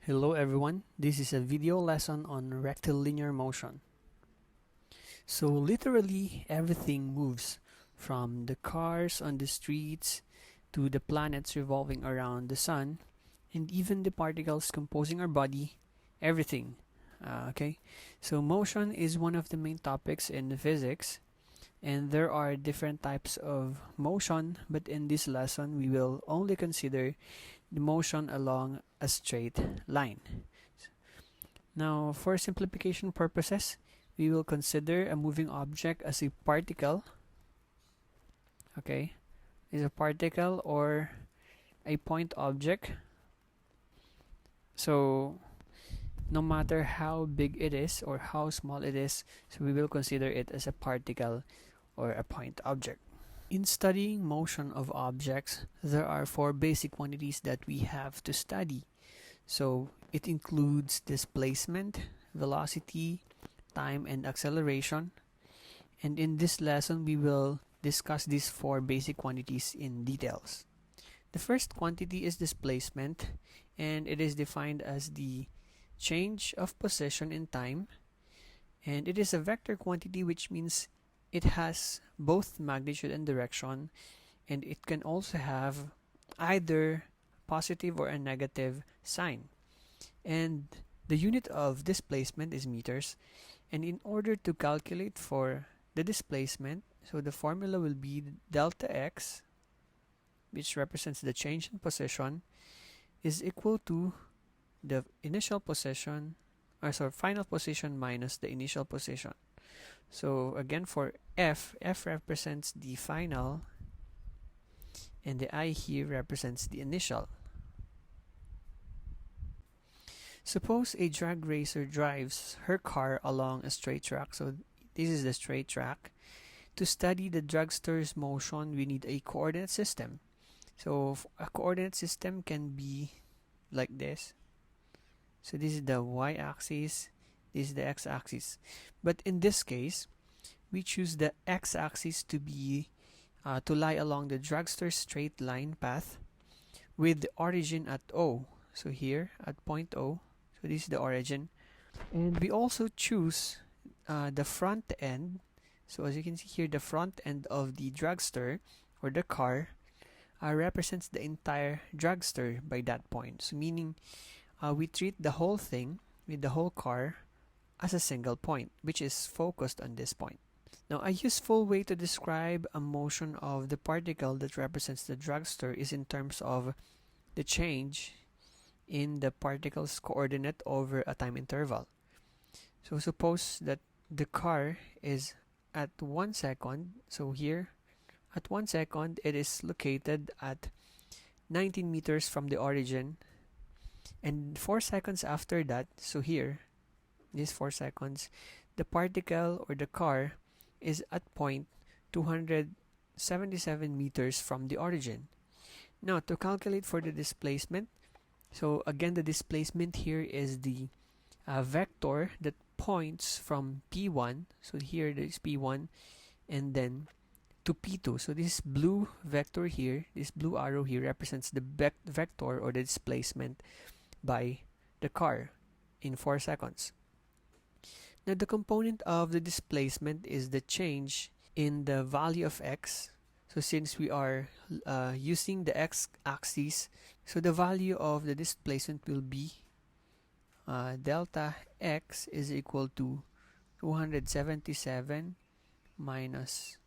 Hello everyone, this is a video lesson on rectilinear motion. So literally everything moves, from the cars on the streets to the planets revolving around the sun, and even the particles composing our body, everything. Okay, so motion is one of the main topics in physics, and there are different types of motion, but in this lesson we will only consider the motion along a straight line. Now, for simplification purposes, we will consider a moving object as a particle. Okay, is a particle or a point object. So, no matter how big it is or how small it is, so we will consider it as a particle or a point object. In studying motion of objects, there are four basic quantities that we have to study. So it includes displacement, velocity, time, and acceleration. And in this lesson, we will discuss these four basic quantities in details. The first quantity is displacement, and it is defined as the change of position in time. And it is a vector quantity, which means it has both magnitude and direction, and it can also have either positive or a negative sign. And the unit of displacement is meters. And in order to calculate for the displacement, so the formula will be delta x, which represents the change in position, is equal to the initial position, final position minus the initial position. So again, for F represents the final, and the I here represents the initial. Suppose a drag racer drives her car along a straight track. So this is the straight track. To study the dragster's motion, we need a coordinate system. So a coordinate system can be like this. So this is the y-axis, this is the x-axis. But in this case, we choose the x-axis to be to lie along the dragster's straight line path with the origin at O. So here at point O. So this is the origin. And we also choose the front end. So as you can see here, the front end of the dragster or the car represents the entire dragster by that point. So meaning we treat the whole thing with the whole car as a single point, which is focused on this point. Now, a useful way to describe a motion of the particle that represents the dragster is in terms of the change in the particle's coordinate over a time interval. So suppose that the car is at 1 second. So here, at 1 second, it is located at 19 meters from the origin. And 4 seconds after that, so here, these 4 seconds, the particle or the car is at point 277 meters from the origin. Now, to calculate for the displacement, so again, the displacement here is the vector that points from P1. So here there is P1 and then to P2. So this blue vector here, this blue arrow here represents the vector or the displacement by the car in 4 seconds. Now the component of the displacement is the change in the value of x. So since we are using the x-axis, so the value of the displacement will be delta x is equal to 277 minus,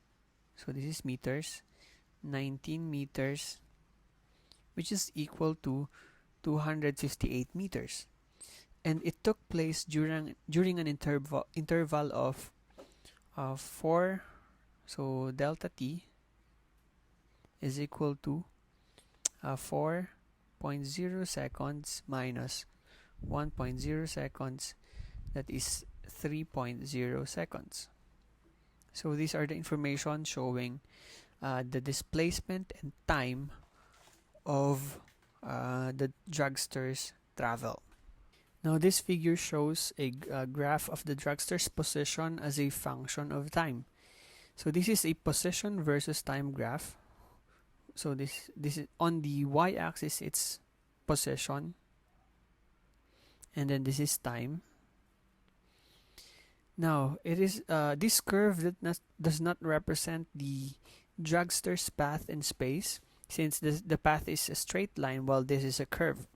so this is meters, 19 meters, which is equal to 258 meters. And it took place during an interval of 4, so delta t is equal to 4.0 seconds minus 1.0 seconds, that is 3.0 seconds. So these are the information showing the displacement and time of the dragster's travel. Now this figure shows a graph of the dragster's position as a function of time. So this is a position versus time graph. So this is on the y-axis, it's position, and then this is time. Now, it is this curve that does not represent the dragster's path in space, since the path is a straight line while this is a curve.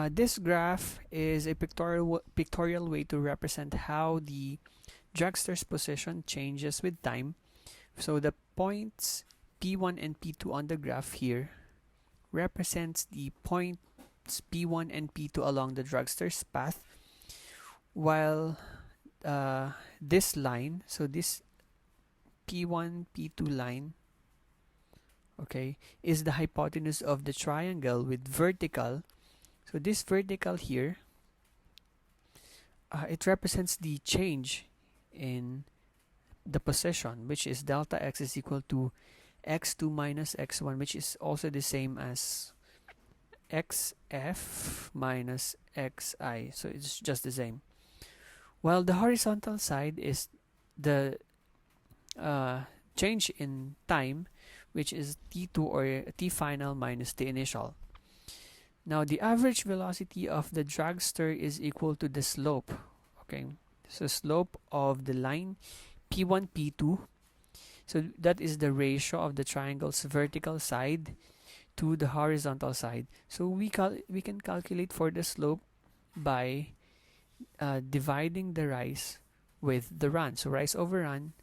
This graph is a pictorial way to represent how the dragster's position changes with time. So the points P1 and P2 on the graph here represents the points P1 and P2 along the dragster's path, while this line, so this P1 P2 line, okay, is the hypotenuse of the triangle with vertical. So this vertical here, it represents the change in the position, which is delta x is equal to x2 minus x1, which is also the same as xf minus xi. So it's just the same. While the horizontal side is the change in time, which is t2 or t final minus t initial. Now the average velocity of the dragster is equal to the slope. Okay, so slope of the line P1 P2. So that is the ratio of the triangle's vertical side to the horizontal side. So we can calculate for the slope by dividing the rise with the run. So rise over run.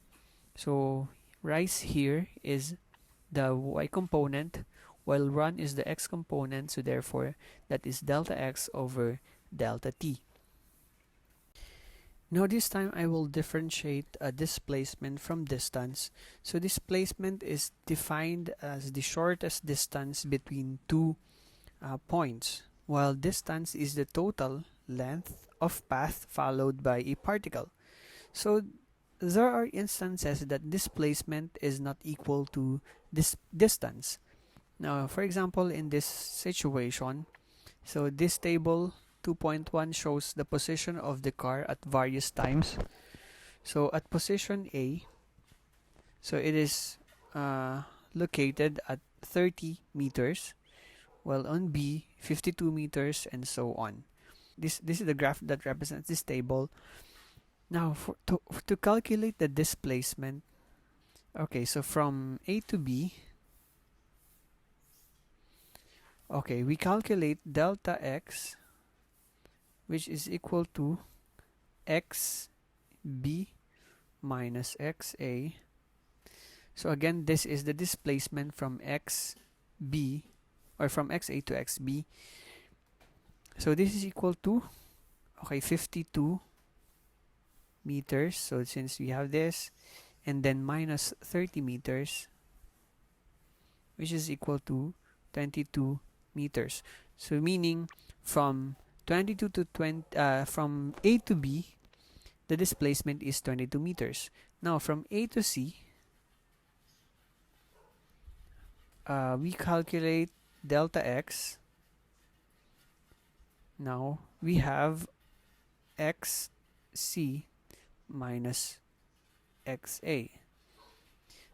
So rise here is the y component, while run is the x component. So therefore, that is delta x over delta t. Now this time I will differentiate displacement from distance. So displacement is defined as the shortest distance between two points, while distance is the total length of path followed by a particle. So there are instances that displacement is not equal to this distance. Now, for example, in this situation, so this table 2.1 shows the position of the car at various times. So at position A, so it is located at 30 meters, while on B, 52 meters, and so on. This is the graph that represents this table. Now, to calculate the displacement, okay, so from A to B, okay, we calculate delta x, which is equal to xb minus xa. So again, this is the displacement from xb, or from xa to xb. So this is equal to, okay, 52 meters. So since we have this, and then minus 30 meters, which is equal to 22 meters. So meaning from 22 to 20, from A to B, the displacement is 22 meters. Now from A to C, we calculate delta x. Now we have xc minus xa.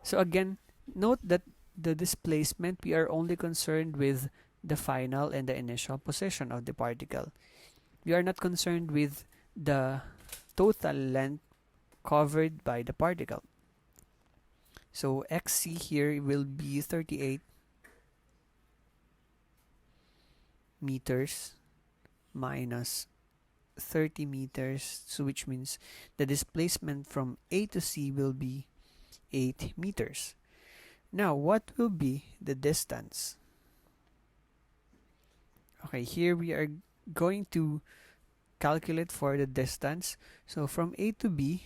So again, note that the displacement, we are only concerned with the final and the initial position of the particle. We are not concerned with the total length covered by the particle. So xc here will be 38 meters minus 30 meters, so which means the displacement from A to C will be 8 meters. Now, what will be the distance? Okay, here we are going to calculate for the distance. So from A to B,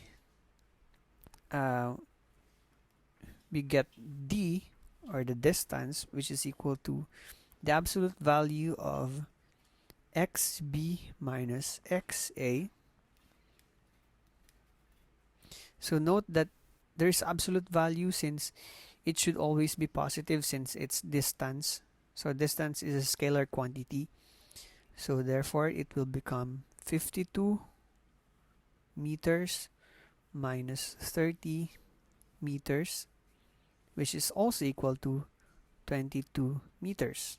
we get d, or the distance, which is equal to the absolute value of xb minus xa. So note that there's absolute value since it should always be positive since it's distance. So distance is a scalar quantity. So therefore it will become 52 meters minus 30 meters, which is also equal to 22 meters.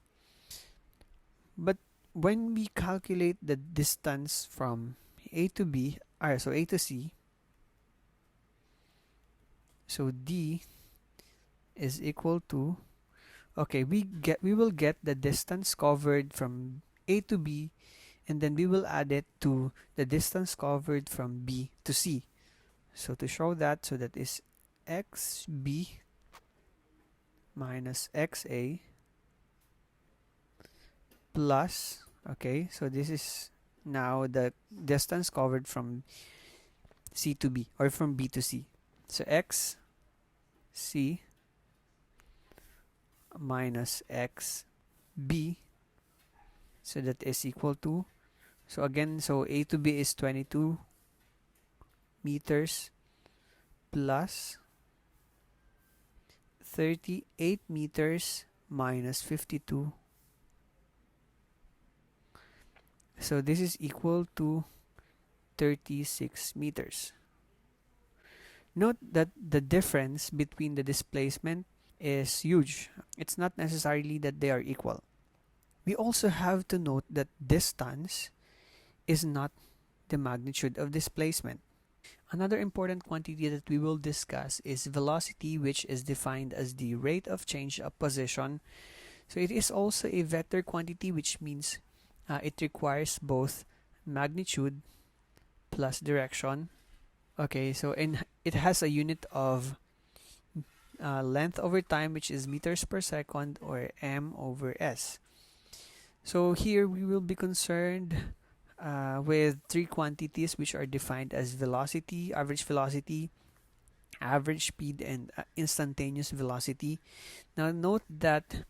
But when we calculate the distance from A to B, so A to C, so D is equal to, okay, we will get the distance covered from A to B, and then we will add it to the distance covered from B to C. So to show that, so that is XB minus XA plus, okay, so this is now the distance covered from C to B, or from B to C. So XC minus XB, so that is equal to, so again, so A to B is 22 meters plus 38 meters minus 52. So this is equal to 36 meters. Note that the difference between the displacement is huge. It's not necessarily that they are equal. We also have to note that distance is not the magnitude of displacement. Another important quantity that we will discuss is velocity, which is defined as the rate of change of position. So it is also a vector quantity, which means it requires both magnitude plus direction. Okay, so it has a unit of length over time, which is meters per second, or m over s. So here we will be concerned with three quantities which are defined as velocity, average speed, and instantaneous velocity. Now note that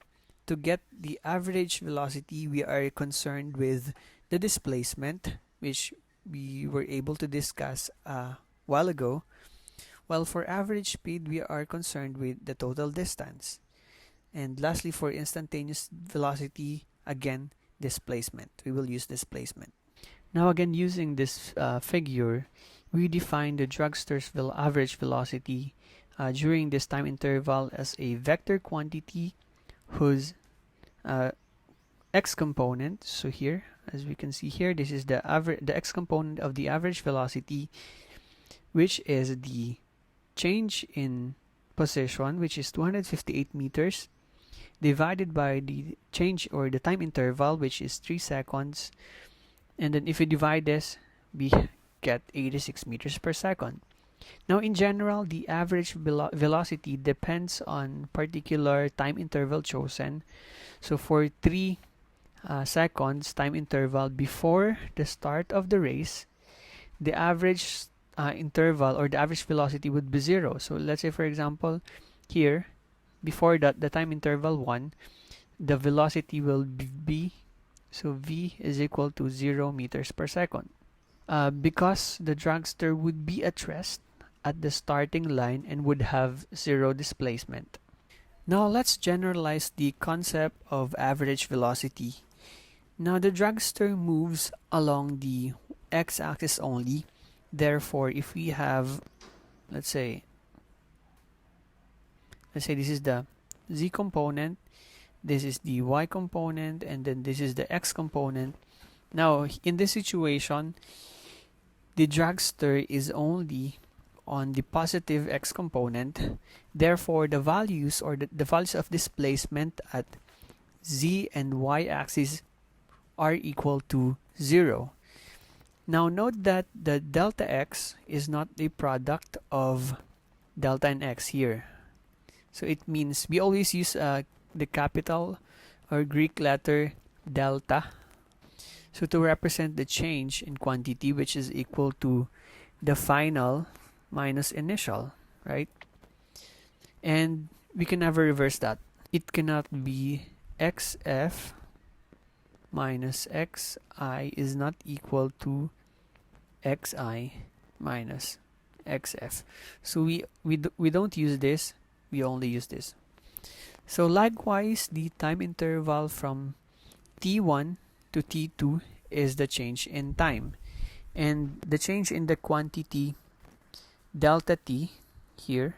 to get the average velocity, we are concerned with the displacement, which we were able to discuss a while ago. While for average speed, we are concerned with the total distance. And lastly, for instantaneous velocity, again, displacement. We will use displacement. Now again, using this figure, we define the dragster's average velocity during this time interval as a vector quantity whose x component, so here, as we can see here, this is the x component of the average velocity, which is the change in position, which is 258 meters, divided by the change or the time interval, which is 3 seconds. And then if we divide this, we get 86 meters per second. Now in general, the average velocity depends on particular time interval chosen. So for 3 seconds time interval before the start of the race, the average interval or the average velocity would be 0. So let's say, for example, here, before that, the time interval 1, the velocity will be, so v is equal to 0 meters per second. Because the dragster would be at rest at the starting line and would have 0 displacement. Now let's generalize the concept of average velocity. Now the dragster moves along the x-axis only. Therefore, if we have, let's say this is the z component, this is the y component, and then this is the x component. Now, in this situation, the dragster is only on the positive x component. Therefore, the values or the values of displacement at z and y axis are equal to 0. Now note that the delta x is not a product of delta and x here. So it means we always use the capital or Greek letter delta, so to represent the change in quantity, which is equal to the final minus initial, right? And we can never reverse that. It cannot be xf minus xi is not equal to xi minus xf. So we don't use this, we only use this. So likewise, the time interval from t1 to t2 is the change in time, and the change in the quantity delta t here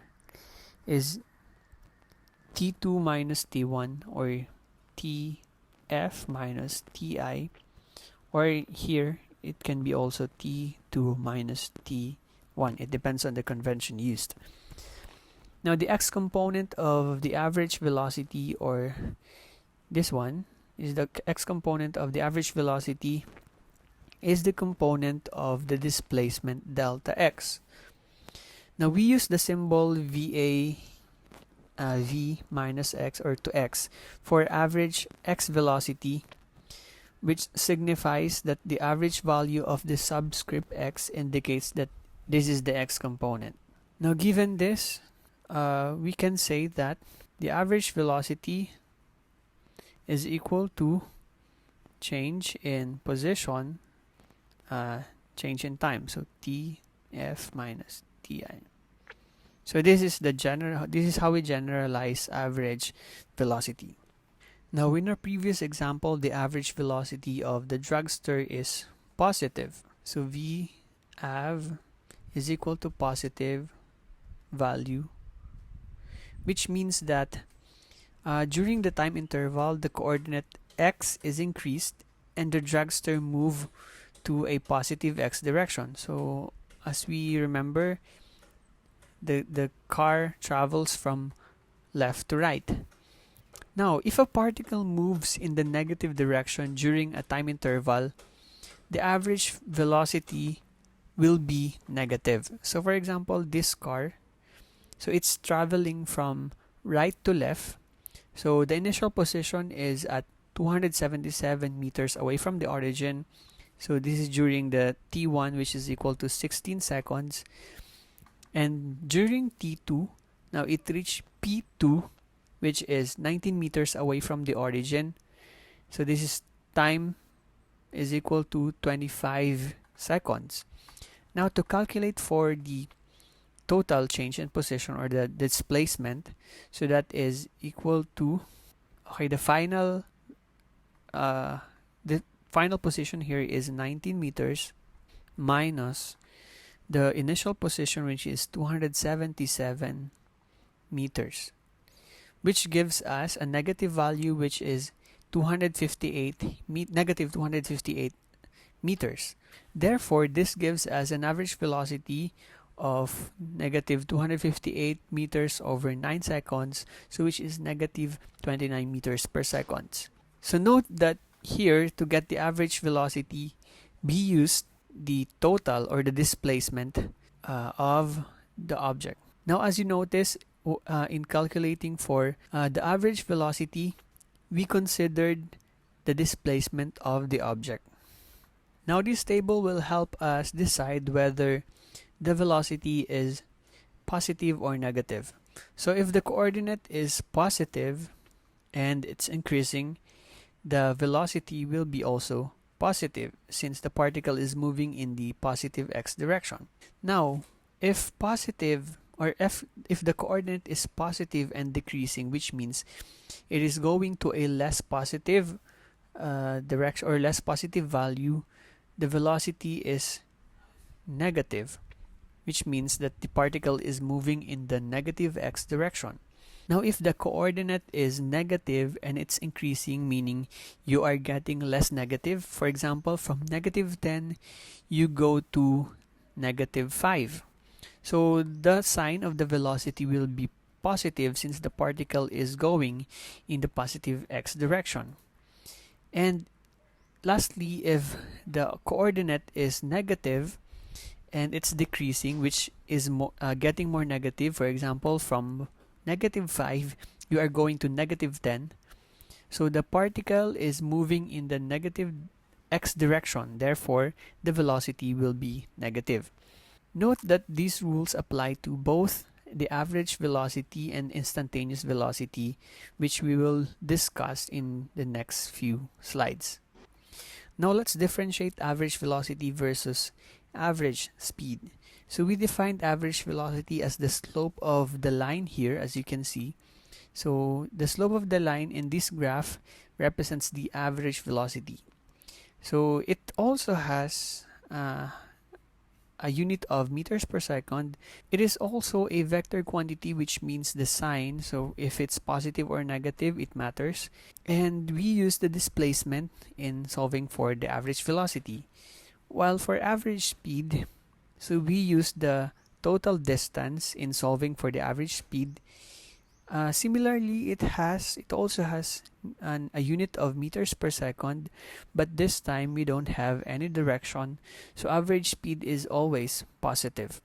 is t2 minus t1, or tx tf minus ti, or here it can be also t2 minus t1. It depends on the convention used. Now the x component of the average velocity, or this one is the x component of the average velocity, is the component of the displacement delta x. Now we use the symbol v minus x, or to x, for average x velocity, which signifies that the average value of the subscript x indicates that this is the x component. Now given this, we can say that the average velocity is equal to change in position, change in time, so tf minus ti. So this is how we generalize average velocity. Now in our previous example, the average velocity of the dragster is positive. So v av is equal to positive value, which means that during the time interval, the coordinate x is increased and the dragster move to a positive x direction. So as we remember, the car travels from left to right. Now, if a particle moves in the negative direction during a time interval, the average velocity will be negative. So for example, this car, so it's traveling from right to left. So the initial position is at 277 meters away from the origin. So this is during the t1, which is equal to 16 seconds. And during t2, now it reached p2, which is 19 meters away from the origin. So this is time is equal to 25 seconds. Now to calculate for the total change in position, or the displacement, so that is equal to, okay, the final position here is 19 meters minus the initial position, which is 277 meters, which gives us a negative value, which is negative 258 meters. Therefore, this gives us an average velocity of negative 258 meters over 9 seconds, so which is negative 29 meters per second. So note that here, to get the average velocity, we used the total, or the displacement of the object. Now as you notice, in calculating for the average velocity, we considered the displacement of the object. Now this table will help us decide whether the velocity is positive or negative. So if the coordinate is positive and it's increasing, the velocity will be also positive, since the particle is moving in the positive x direction. Now, if positive, or if the coordinate is positive and decreasing, which means it is going to a less positive direction, or less positive value, the velocity is negative, which means that the particle is moving in the negative x direction. Now, if the coordinate is negative and it's increasing, meaning you are getting less negative, for example, from negative 10, you go to negative 5. So the sign of the velocity will be positive, since the particle is going in the positive x direction. And lastly, if the coordinate is negative and it's decreasing, which is getting more negative, for example, from negative 5, you are going to negative 10. So the particle is moving in the negative x direction. Therefore, the velocity will be negative. Note that these rules apply to both the average velocity and instantaneous velocity, which we will discuss in the next few slides. Now let's differentiate average velocity versus average speed. So we defined average velocity as the slope of the line here, as you can see. So the slope of the line in this graph represents the average velocity. So it also has a a unit of meters per second. It is also a vector quantity, which means the sign. So if it's positive or negative, it matters. And we use the displacement in solving for the average velocity. While for average speed, so we use the total distance in solving for the average speed. Similarly, it also has a unit of meters per second, but this time we don't have any direction, so average speed is always positive.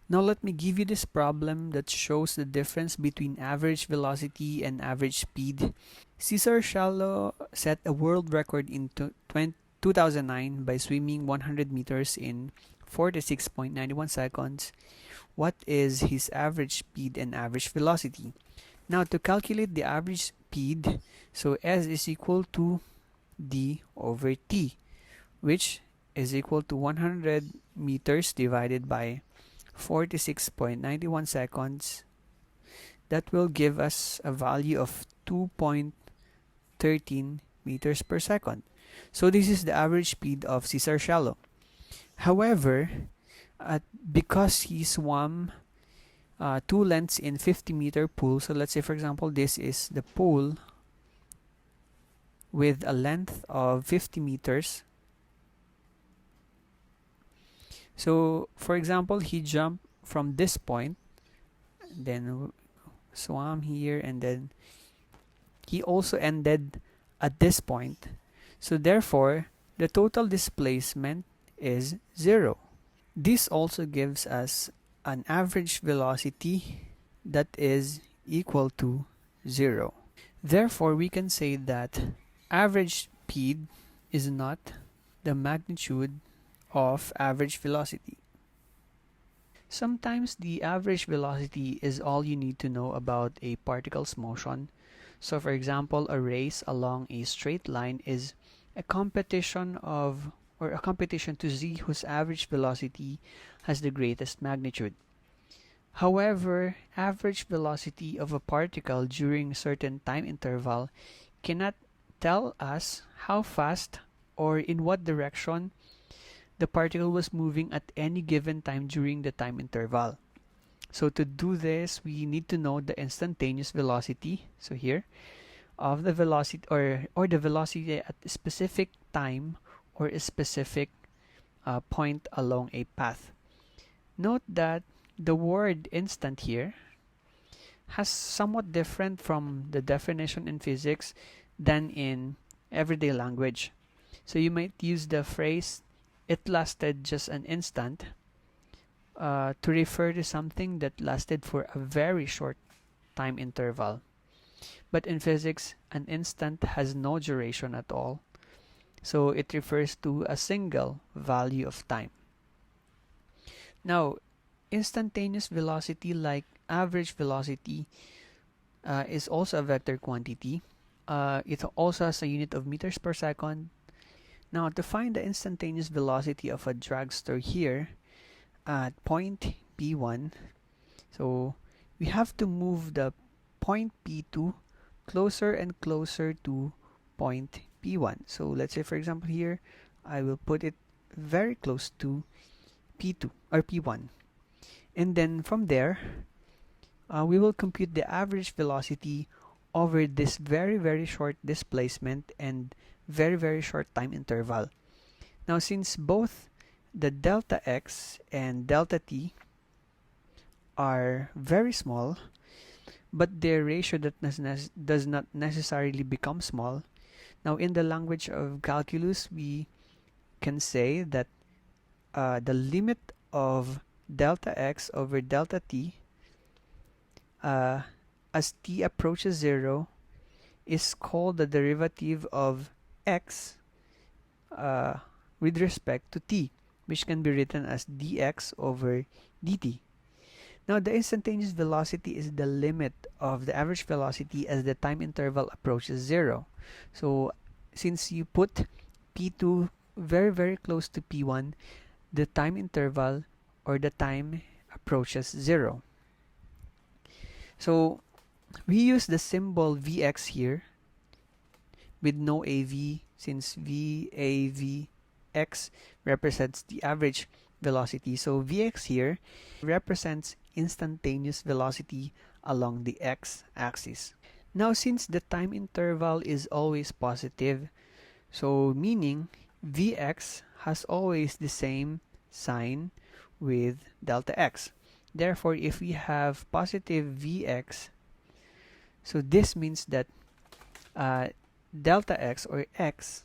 Now let me give you this problem that shows the difference between average velocity and average speed. Cesar Shallow set a world record in 2009 by swimming 100 meters in 46.91 seconds. What is his average speed and average velocity? Now to calculate the average speed, so S is equal to D over T, which is equal to 100 meters divided by 46.91 seconds. That will give us a value of 2.13 meters per second. So this is the average speed of Cesar Shallow. However, because he swam 2 lengths in 50-meter pool, so let's say for example this is the pool with a length of 50 meters. So for example, he jumped from this point, then swam here, and then he also ended at this point. So therefore, the total displacement is 0. This also gives us an average velocity that is equal to 0. Therefore, we can say that average speed is not the magnitude of average velocity. Sometimes the average velocity is all you need to know about a particle's motion. So for example, a race along a straight line is a competition to see whose average velocity has the greatest magnitude. However, average velocity of a particle during a certain time interval cannot tell us how fast or in what direction the particle was moving at any given time during the time interval. So to do this, we need to know the instantaneous velocity, so here, of the velocity or the velocity at a specific time or a specific point along a path. Note that the word instant here has somewhat different from the definition in physics than in everyday language. So you might use the phrase, "it lasted just an instant," to refer to something that lasted for a very short time interval. But in physics, an instant has no duration at all. So it refers to a single value of time. Now, instantaneous velocity, like average velocity, is also a vector quantity. It also has a unit of meters per second. Now, to find the instantaneous velocity of a dragster here at point P1, so we have to move the point P2 closer and closer to point P1. So let's say for example here, I will put it very close to P2 or P1. And then from there, we will compute the average velocity over this very, very short displacement and very, very short time interval. Now, since both the delta x and delta t are very small, but their ratio does not necessarily become small. Now, in the language of calculus, we can say that the limit of delta x over delta t as t approaches 0 is called the derivative of x with respect to t, which can be written as dx over dt. Now, the instantaneous velocity is the limit of the average velocity as the time interval approaches 0. So, since you put P2 very, very close to P1, the time interval or the time approaches 0. So, we use the symbol Vx here with no AV, since VAVX represents the average velocity. So Vx here represents instantaneous velocity along the x-axis. Now since the time interval is always positive, so meaning Vx has always the same sign with delta x. Therefore, if we have positive Vx, so this means that delta x or x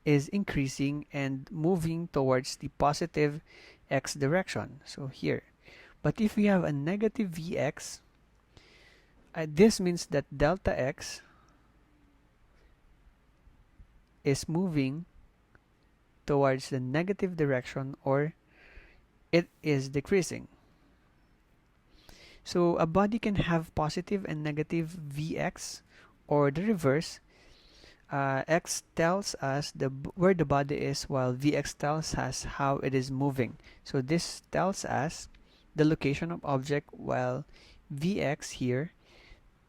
is increasing and moving towards the positive x direction. So here. But if we have a negative Vx, this means that delta x is moving towards the negative direction, or it is decreasing. So a body can have positive and negative Vx, or the reverse. X tells us where the body is, while Vx tells us how it is moving. So this tells us the location of object, while Vx here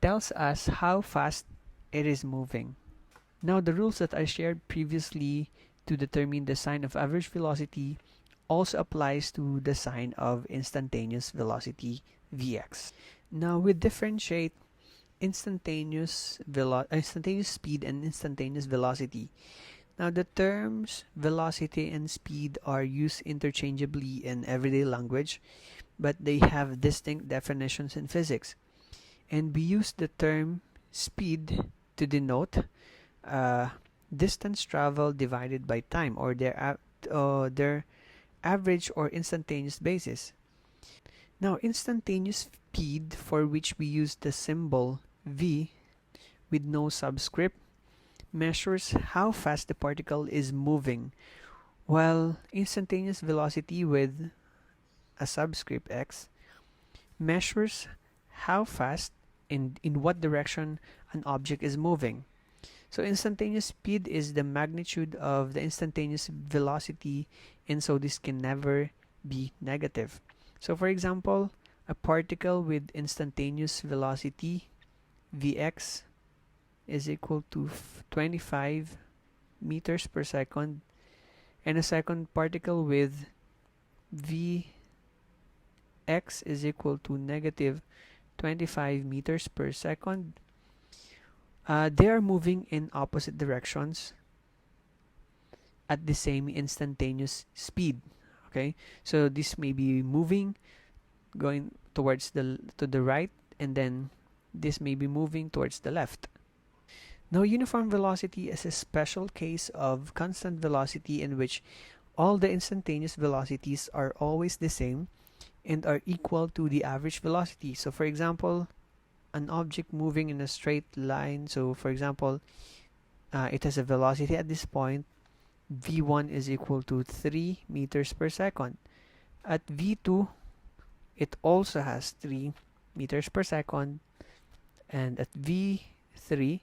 tells us how fast it is moving. Now the rules that I shared previously to determine the sign of average velocity also applies to the sign of instantaneous velocity Vx. Now we differentiate instantaneous speed and instantaneous velocity. Now the terms velocity and speed are used interchangeably in everyday language, but they have distinct definitions in physics. And we use the term speed to denote distance traveled divided by time, or their average or instantaneous basis. Now instantaneous speed, for which we use the symbol v with no subscript, measures how fast the particle is moving, while instantaneous velocity with a subscript x measures how fast and in what direction an object is moving. So instantaneous speed is the magnitude of the instantaneous velocity, and so this can never be negative. So for example, a particle with instantaneous velocity Vx is equal to 25 meters per second, and a second particle with Vx is equal to negative 25 meters per second. They are moving in opposite directions at the same instantaneous speed. Okay, so this may be moving, going towards to the right, and then this may be moving towards the left. Now, uniform velocity is a special case of constant velocity in which all the instantaneous velocities are always the same and are equal to the average velocity. So for example, an object moving in a straight line, so for example, it has a velocity at this point, v1 is equal to 3 meters per second. At v2, it also has 3 meters per second, and at v3,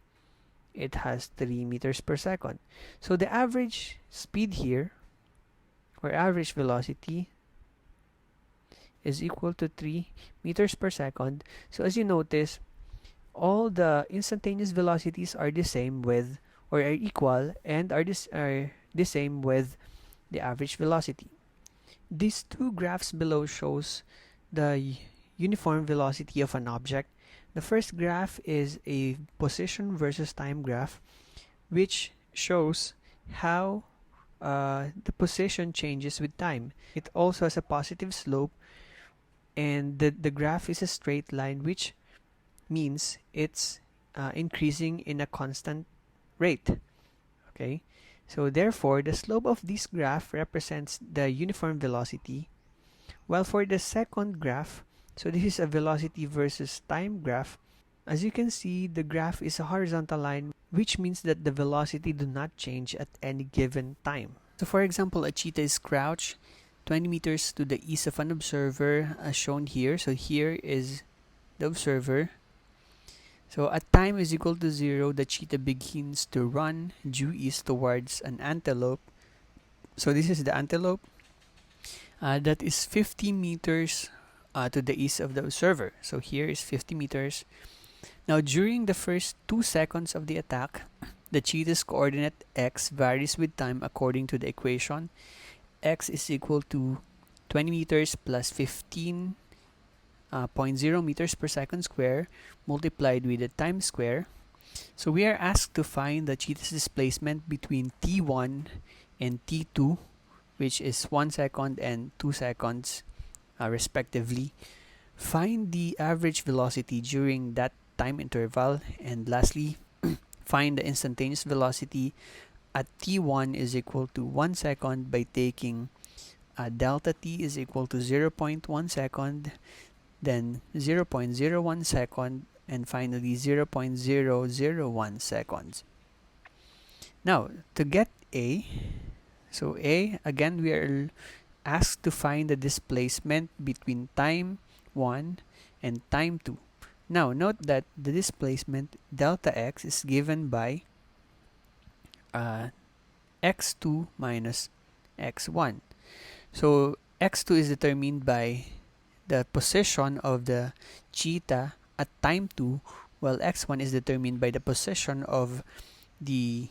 it has 3 meters per second. So the average speed here, or average velocity, is equal to 3 meters per second. So as you notice, all the instantaneous velocities are the same with, or are equal, and are the same with the average velocity. These two graphs below shows the uniform velocity of an object. The first graph is a position versus time graph, which shows how the position changes with time. It also has a positive slope, and the graph is a straight line, which means it's increasing in a constant rate. Okay, so therefore the slope of this graph represents the uniform velocity, while for the second graph, so this is a velocity versus time graph, as you can see, the graph is a horizontal line, which means that the velocity do not change at any given time. So for example, a cheetah is crouched 20 meters to the east of an observer, as shown here. So here is the observer. So at time is equal to 0, the cheetah begins to run due east towards an antelope. So this is the antelope. That is 50 meters to the east of the observer. So here is 50 meters. Now during the first 2 seconds of the attack, the cheetah's coordinate x varies with time according to the equation, x is equal to 20 meters plus 15.0 meters per second square multiplied with the time square. So we are asked to find the cheetah's displacement between t1 and t2, which is 1 second and 2 seconds respectively. Find the average velocity during that time interval, and lastly, find the instantaneous velocity at t1 is equal to 1 second by taking delta t is equal to 0.1 second, then 0.01 second, and finally 0.001 seconds. Now, to get A, so A, again, we are asked to find the displacement between time 1 and time 2. Now, note that the displacement delta x is given by x2 minus x1. So, x2 is determined by the position of the cheetah at time 2, while x1 is determined by the position of the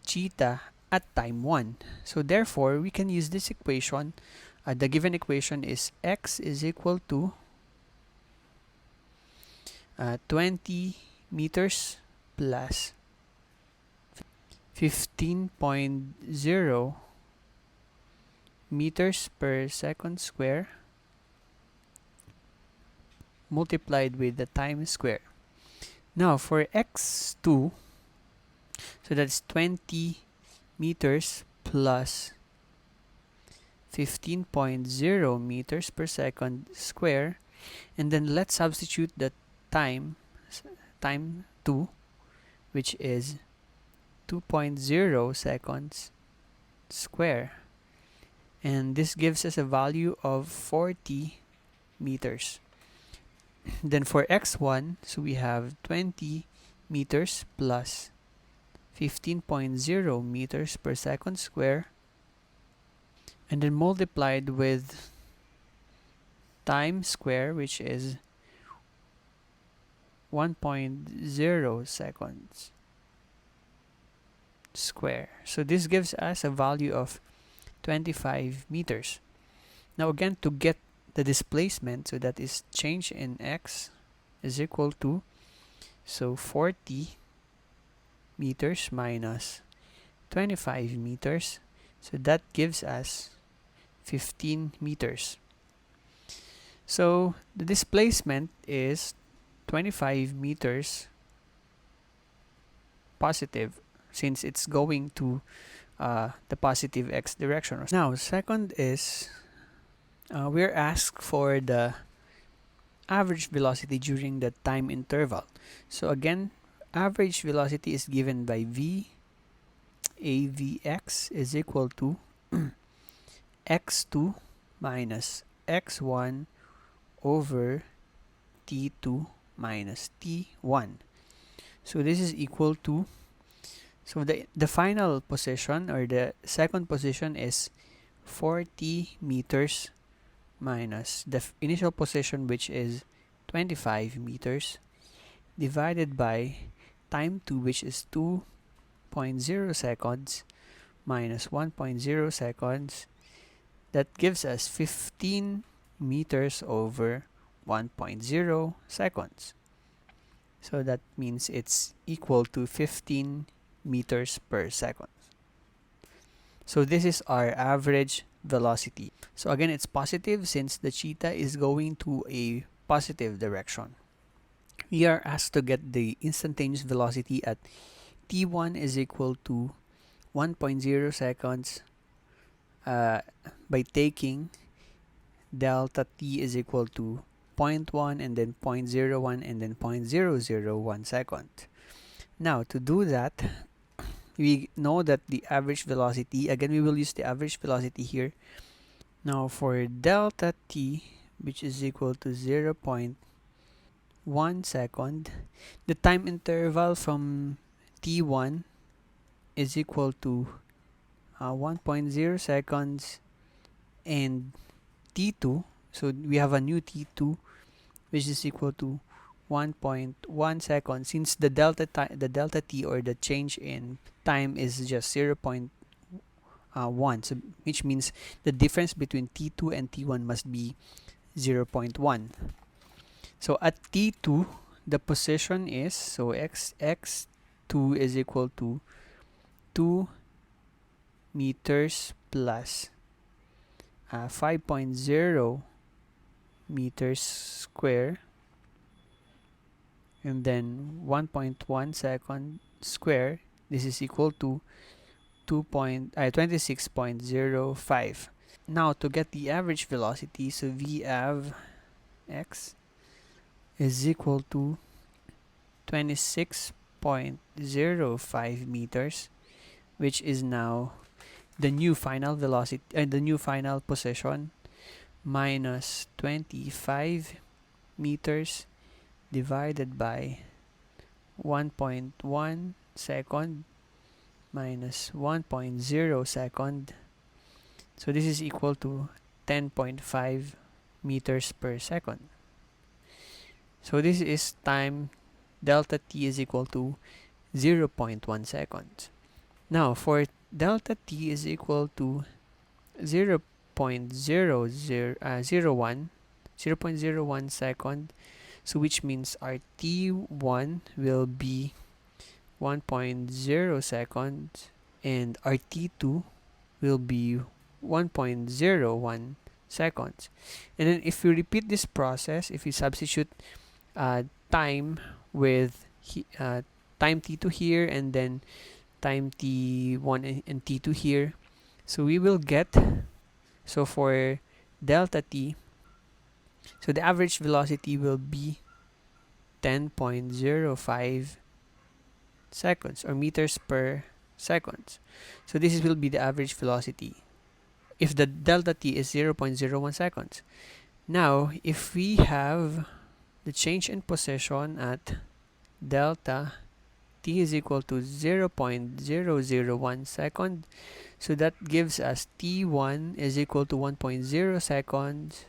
cheetah at time 1. So therefore, we can use this equation. The given equation is x is equal to 20 meters plus 15.0 meters per second square multiplied with the time square. Now for x2, so that's 20 meters plus 15.0 meters per second square, and then let's substitute the time 2, which is 2.0 seconds square, and this gives us a value of 40 meters. Then for x1, so we have 20 meters plus 15.0 meters per second square, and then multiplied with time square, which is 1.0 seconds square. So this gives us a value of 25 meters. Now again, to get the displacement, so that is change in x is equal to, so 40 meters minus 25 meters, so that gives us 15 meters. So the displacement is 25 meters positive, since it's going to the positive x direction. Now second is we're asked for the average velocity during the time interval. So again, average velocity is given by v avx is equal to x2 minus x1 over t2 minus t1. So this is equal to, so the final position, or the second position, is 40 meters minus the initial position, which is 25 meters, divided by time 2, which is 2.0 seconds minus 1.0 seconds. That gives us 15 meters over 1.0 seconds. So that means it's equal to 15 meters per second. So this is our average velocity. So again, it's positive since the cheetah is going to a positive direction. We are asked to get the instantaneous velocity at t1 is equal to 1.0 seconds by taking delta t is equal to 0.1 and then 0.01 and then 0.001 second. Now to do that, we know that the average velocity, again we will use the average velocity here. Now for delta t, which is equal to 0.1 second, the time interval from t1 is equal to 1.0 seconds, and t2, so we have a new t2 which is equal to 1.1 seconds, since the delta t, or the change in time, is just 0.1 1, so which means the difference between T2 and T1 must be 0.1. So at T2, the position is, so x2 is equal to 2 meters plus 5.0 meters square, and then 1.1 second square. This is equal to 26.05. Now to get the average velocity, so v av x is equal to 26.05 meters, which is now the new final velocity, the new final position, minus 25 meters divided by 1.1 second minus 1.0 second. So this is equal to 10.5 meters per second. So this is time delta t is equal to 0.1 seconds. Now for delta t is equal to 0.01 second, so which means our t1 will be 1.0 seconds and our t2 will be 1.01 seconds. And then if we repeat this process, if we substitute time with time t2 here and then time t1 and t2 here, so we will get, so for delta t, so the average velocity will be 10.05 seconds or meters per second. So this will be the average velocity if the delta t is 0.01 seconds. Now if we have the change in position at delta t is equal to 0.001 second, so that gives us t1 is equal to 1.0 seconds,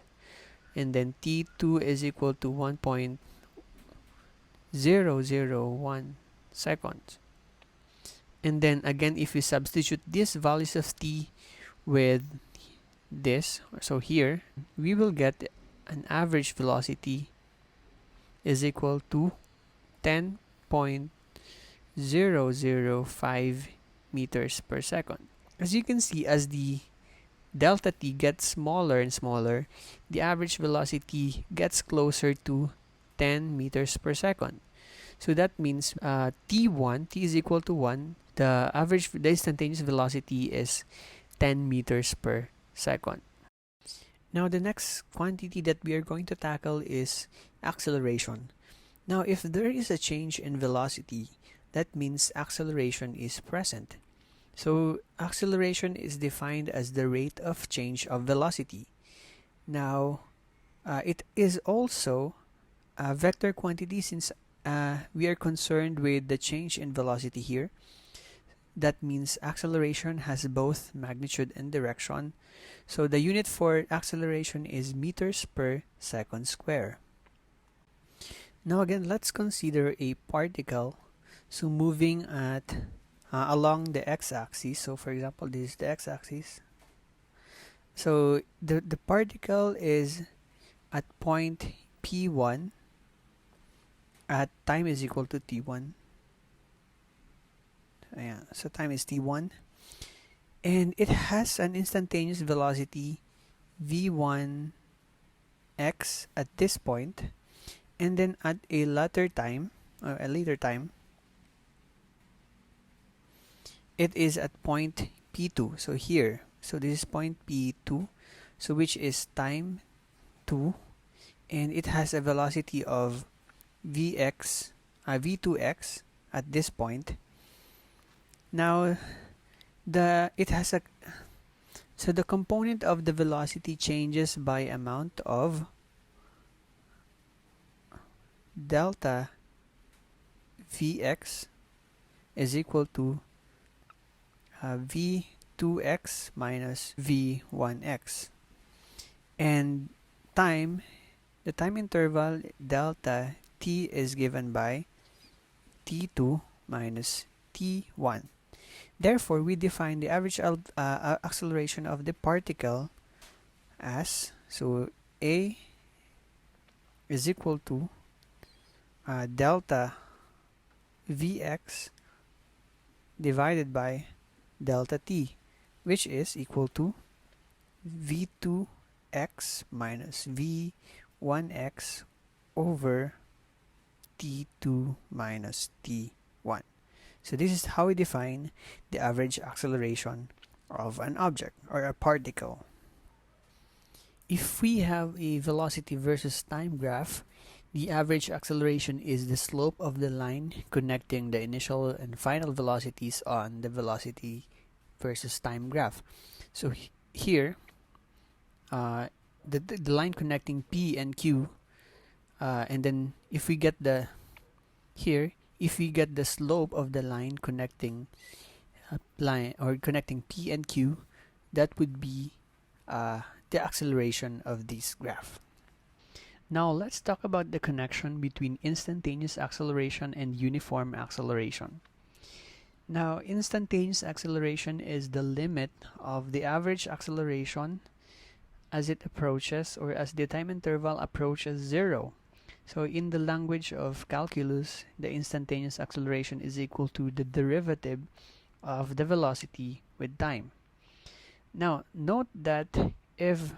and then t2 is equal to 1.001 seconds. And then again, if we substitute these values of t with this, so here we will get an average velocity is equal to 10.005 meters per second. As you can see, as the delta t gets smaller and smaller, the average velocity gets closer to 10 meters per second. So that means t1, t is equal to 1, the instantaneous velocity is 10 meters per second. Now the next quantity that we are going to tackle is acceleration. Now if there is a change in velocity, that means acceleration is present. So acceleration is defined as the rate of change of velocity. Now it is also a vector quantity, since we are concerned with the change in velocity here. That means acceleration has both magnitude and direction. So the unit for acceleration is meters per second square. Now again, let's consider a particle, so moving at along the x-axis. So for example, this is the x-axis. So the particle is at point P1 at time is equal to t1. So time is t1, and it has an instantaneous velocity v1 x at this point, and then at a later time, it is at point p2. So here, so this is point p2, so which is time 2, and it has a velocity of v2x at this point. Now the component of the velocity changes by amount of delta vx is equal to v2x minus v1x, and the time interval delta t is given by t2 minus t1. Therefore, we define the average acceleration of the particle as, so a is equal to delta Vx divided by delta t, which is equal to v2x minus v1x over t2 minus t1. So this is how we define the average acceleration of an object or a particle. If we have a velocity versus time graph, the average acceleration is the slope of the line connecting the initial and final velocities on the velocity versus time graph. So here, the line connecting P and Q, and then if we get the slope of the line connecting connecting P and Q, that would be the acceleration of this graph. Now let's talk about the connection between instantaneous acceleration and uniform acceleration. Now, instantaneous acceleration is the limit of the average acceleration as it approaches, or as the time interval approaches zero. So in the language of calculus, the instantaneous acceleration is equal to the derivative of the velocity with time. Now, note that if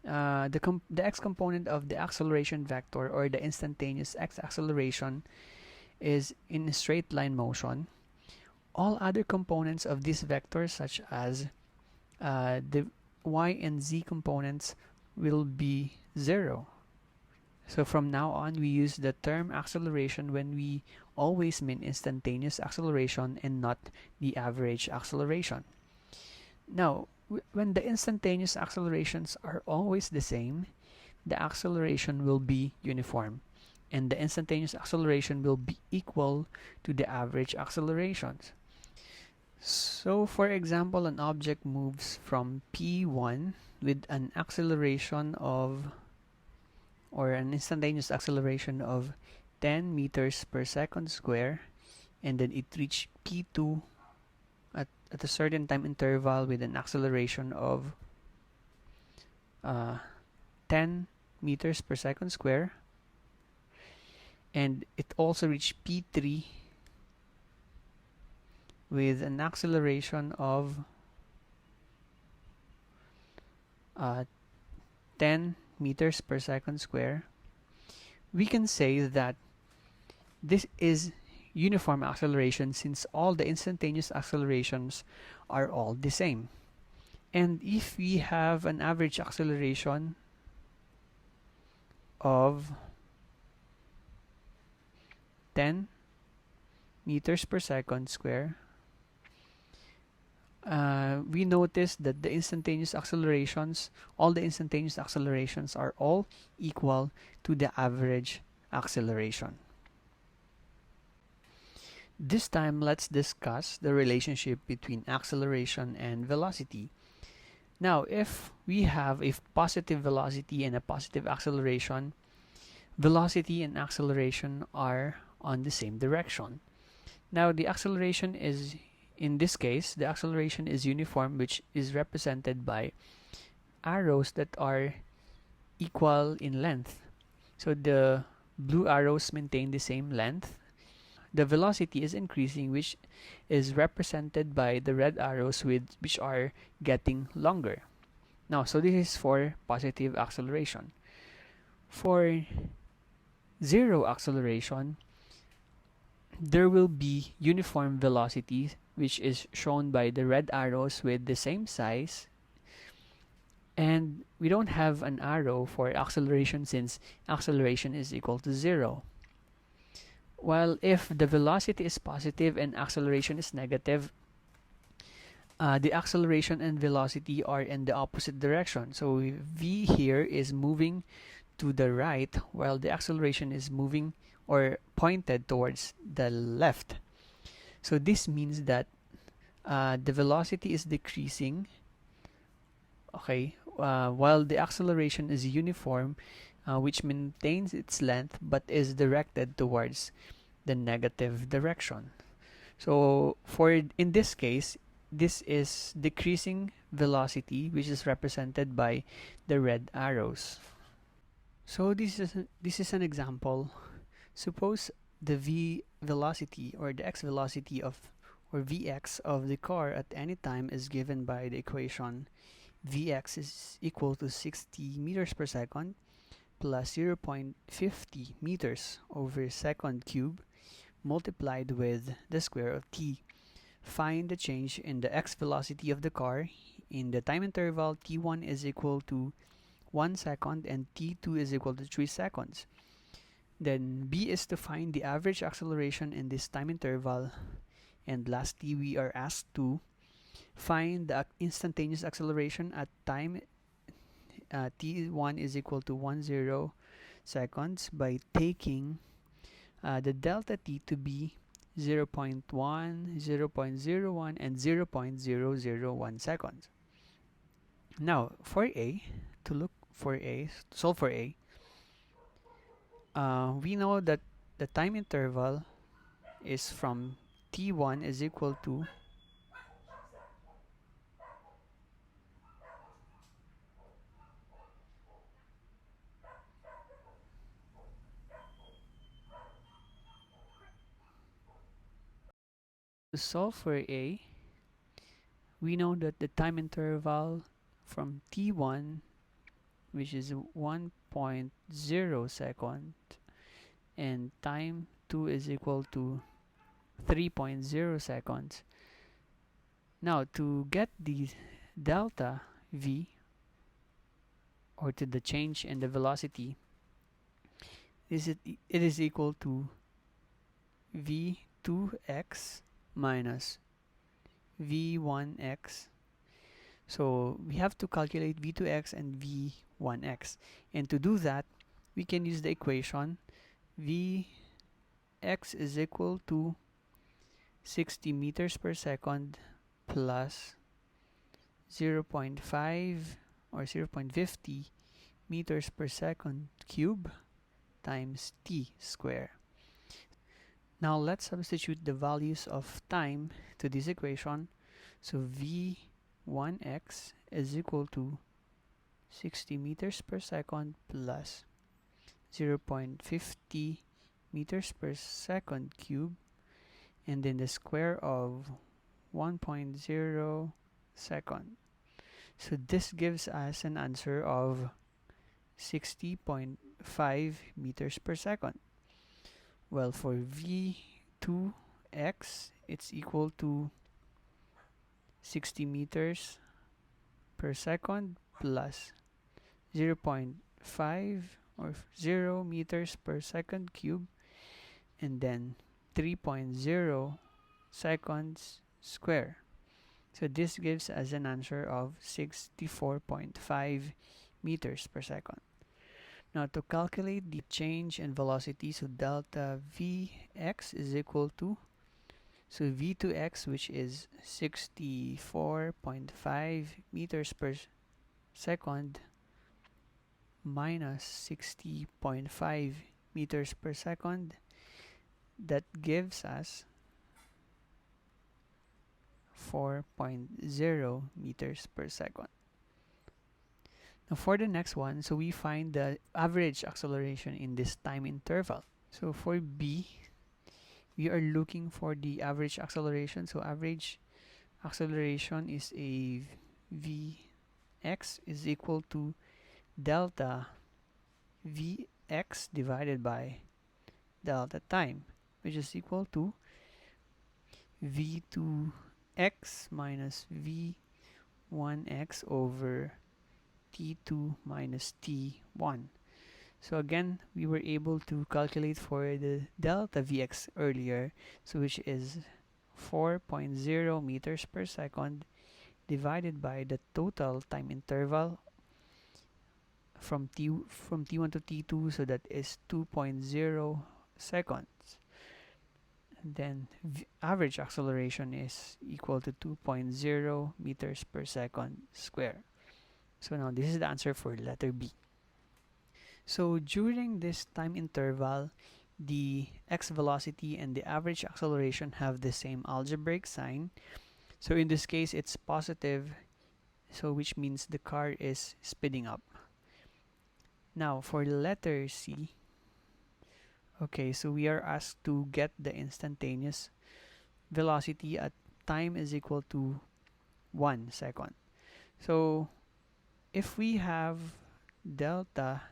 the x component of the acceleration vector, or the instantaneous x acceleration, is in a straight line motion, all other components of this vector, such as the y and z components, will be zero. So from now on, we use the term acceleration when we always mean instantaneous acceleration and not the average acceleration. Now, when the instantaneous accelerations are always the same, the acceleration will be uniform, and the instantaneous acceleration will be equal to the average accelerations. So, for example, an object moves from P1 with an acceleration of, or an instantaneous acceleration of 10 meters per second square, and then it reached P2 at a certain time interval with an acceleration of 10 meters per second square, and it also reached P3 with an acceleration of 10 meters per second square. We can say that this is uniform acceleration, since all the instantaneous accelerations are all the same. And if we have an average acceleration of 10 meters per second square, we notice that the instantaneous accelerations, all the instantaneous accelerations, are all equal to the average acceleration. This time, let's discuss the relationship between acceleration and velocity. Now, if we have a positive velocity and a positive acceleration, velocity and acceleration are on the same direction. Now, the acceleration is, in this case, the acceleration is uniform, which is represented by arrows that are equal in length. So the blue arrows maintain the same length. The velocity is increasing, which is represented by the red arrows which are getting longer. Now, so this is for positive acceleration. For zero acceleration, there will be uniform velocity, which is shown by the red arrows with the same size, and we don't have an arrow for acceleration since acceleration is equal to zero. While if the velocity is positive and acceleration is negative, the acceleration and velocity are in the opposite direction. So v here is moving to the right, while the acceleration is moving or pointed towards the left. So this means that the velocity is decreasing, okay, while the acceleration is uniform, which maintains its length but is directed towards the negative direction. So for in this case, this is decreasing velocity, which is represented by the red arrows. So this is an example. Suppose the v velocity or the x velocity of or vx of the car at any time is given by the equation vx is equal to 60 meters per second plus 0.50 meters over second cube multiplied with the square of t. Find the change in the x velocity of the car in the time interval t1 is equal to 1 second and t2 is equal to 3 seconds. Then B is to find the average acceleration in this time interval. And lastly, we are asked to find the instantaneous acceleration at time t1 is equal to 10 seconds by taking the delta t to be 0 0.1, 0 0.01, and 0.001 seconds. Now, for A, to solve for A, we know that the time interval is from t1 is equal to solve for A, we know that the time interval from t1, which is 1.0 second, and time 2 is equal to 3.0 seconds. Now, to get the delta v, or to the change in the velocity, it is equal to v2x minus v1x. So we have to calculate v2x and v1x. And to do that, we can use the equation vx is equal to 60 meters per second plus 0.5 or 0.50 meters per second cube times t square. Now let's substitute the values of time to this equation. So v1x is equal to 60 meters per second plus 0.50 meters per second cube, and then the square of 1.0 second. So this gives us an answer of 60.5 meters per second. Well, for v2x, it's equal to 60 meters per second plus 0.5 or 0 meters per second cube, and then 3.0 seconds square. So this gives us an answer of 64.5 meters per second. Now to calculate the change in velocity, so delta Vx is equal to, so V2x, which is 64.5 meters per second minus 60.5 meters per second, that gives us 4.0 meters per second. Now for the next one, so we find the average acceleration in this time interval. So for B, we are looking for the average acceleration. So average acceleration is a Vx is equal to delta Vx divided by delta time, which is equal to V2x minus V1x over T2 minus T1. So again, we were able to calculate for the delta Vx earlier, so which is 4.0 meters per second divided by the total time interval from T1 to T2, so that is 2.0 seconds. And then average acceleration is equal to 2.0 meters per second square. So now this is the answer for letter B. So during this time interval, the x velocity and the average acceleration have the same algebraic sign. So in this case, it's positive, so which means the car is speeding up. Now for the letter C, okay, so we are asked to get the instantaneous velocity at time is equal to 1 second. So if we have delta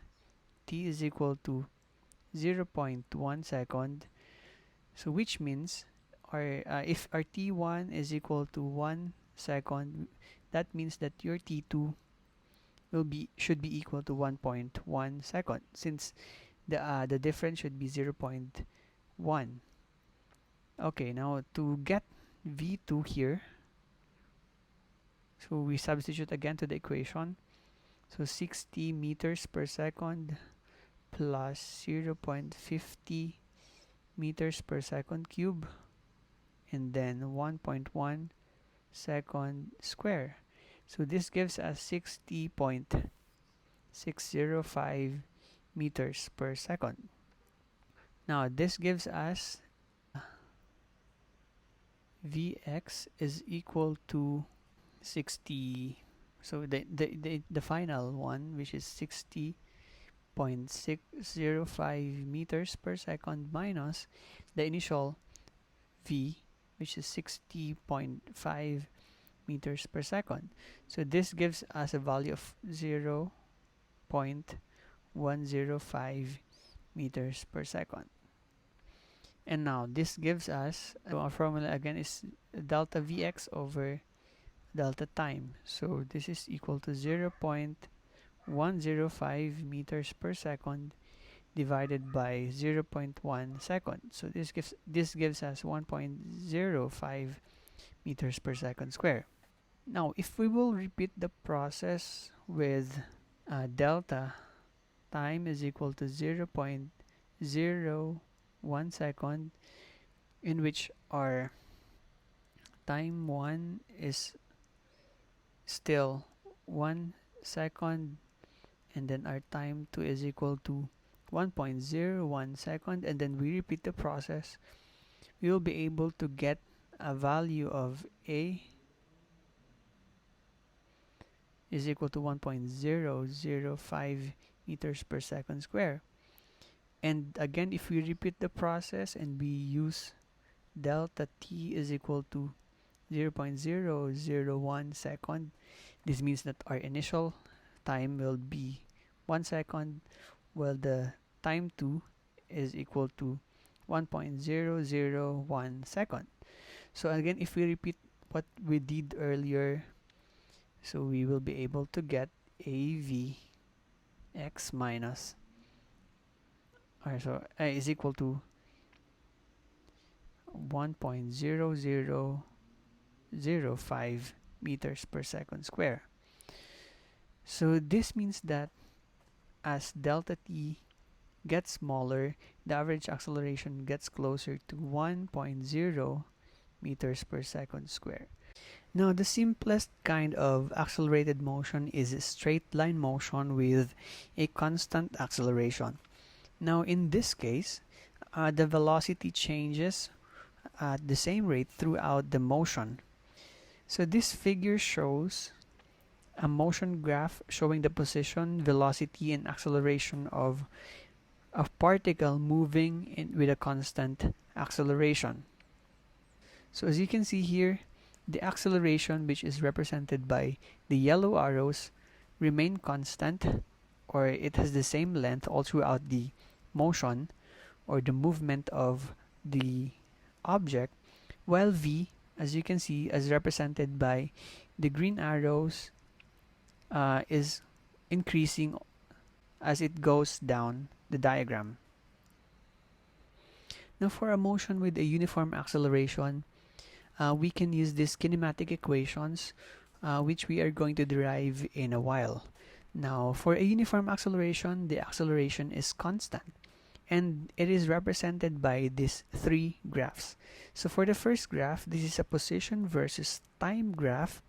t is equal to 0.1 second, so which means if our t1 is equal to 1 second, that means that your t2 should be equal to 1.1 second, since the difference should be 0.1. Okay, now to get v2 here, so we substitute again to the equation. So 60 meters per second plus 0.50 meters per second cube, and then 1.1 second square. So this gives us 60.605 meters per second. Now this gives us Vx is equal to 60. So the final one, which is 60.605 meters per second minus the initial v, which is 60.5 meters per second. So this gives us a value of 0.105 meters per second. And now this gives us, our formula again is delta Vx over delta time. So this is equal to 0.105 meters per second divided by 0.1 second. So this gives us 1.05 meters per second square. Now if we will repeat the process with delta time is equal to 0.01 second, in which our time 1 is still 1 second, and then our time 2 is equal to 1.01 second, and then we repeat the process, we will be able to get a value of A is equal to 1.005 meters per second square. And again, if we repeat the process and we use delta t is equal to 0.001 second, this means that our initial time will be 1 second, while the time 2 is equal to 1.001 second. So again, if we repeat what we did earlier, so we will be able to get AVx minus, is equal to 1.0005 meters per second square. So this means that as delta t gets smaller, the average acceleration gets closer to 1.0 meters per second square. Now the simplest kind of accelerated motion is a straight line motion with a constant acceleration. Now in this case, the velocity changes at the same rate throughout the motion. So this figure shows a motion graph showing the position, velocity, and acceleration of a particle moving with a constant acceleration. So as you can see here, the acceleration, which is represented by the yellow arrows, remain constant, or it has the same length all throughout the motion or the movement of the object, while v, as you can see, as represented by the green arrows, is increasing as it goes down the diagram. Now for a motion with a uniform acceleration, we can use these kinematic equations, which we are going to derive in a while. Now for a uniform acceleration, the acceleration is constant, and it is represented by these three graphs. So for the first graph, this is a position versus time graph.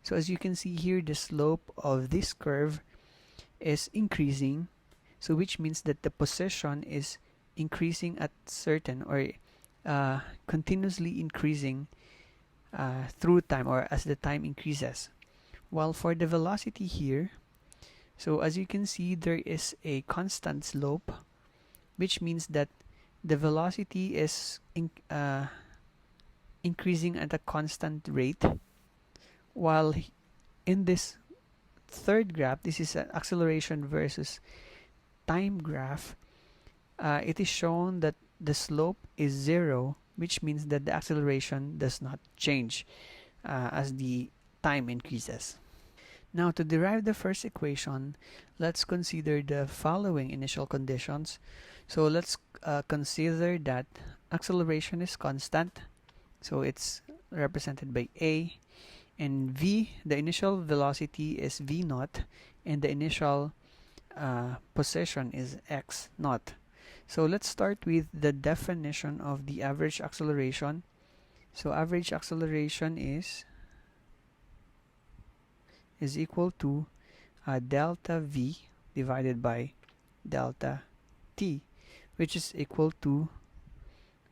So as you can see here, the slope of this curve is increasing, so which means that the position is increasing at certain or continuously increasing through time or as the time increases. While for the velocity here, so as you can see, there is a constant slope, which means that the velocity is increasing at a constant rate, while in this third graph, this is an acceleration versus time graph. It is shown that the slope is 0, which means that the acceleration does not change as the time increases. Now, to derive the first equation, let's consider the following initial conditions. So let's consider that acceleration is constant, so it's represented by a, and v, the initial velocity is v naught, and the initial position is x naught. So let's start with the definition of the average acceleration. So average acceleration is equal to delta v divided by delta t, which is equal to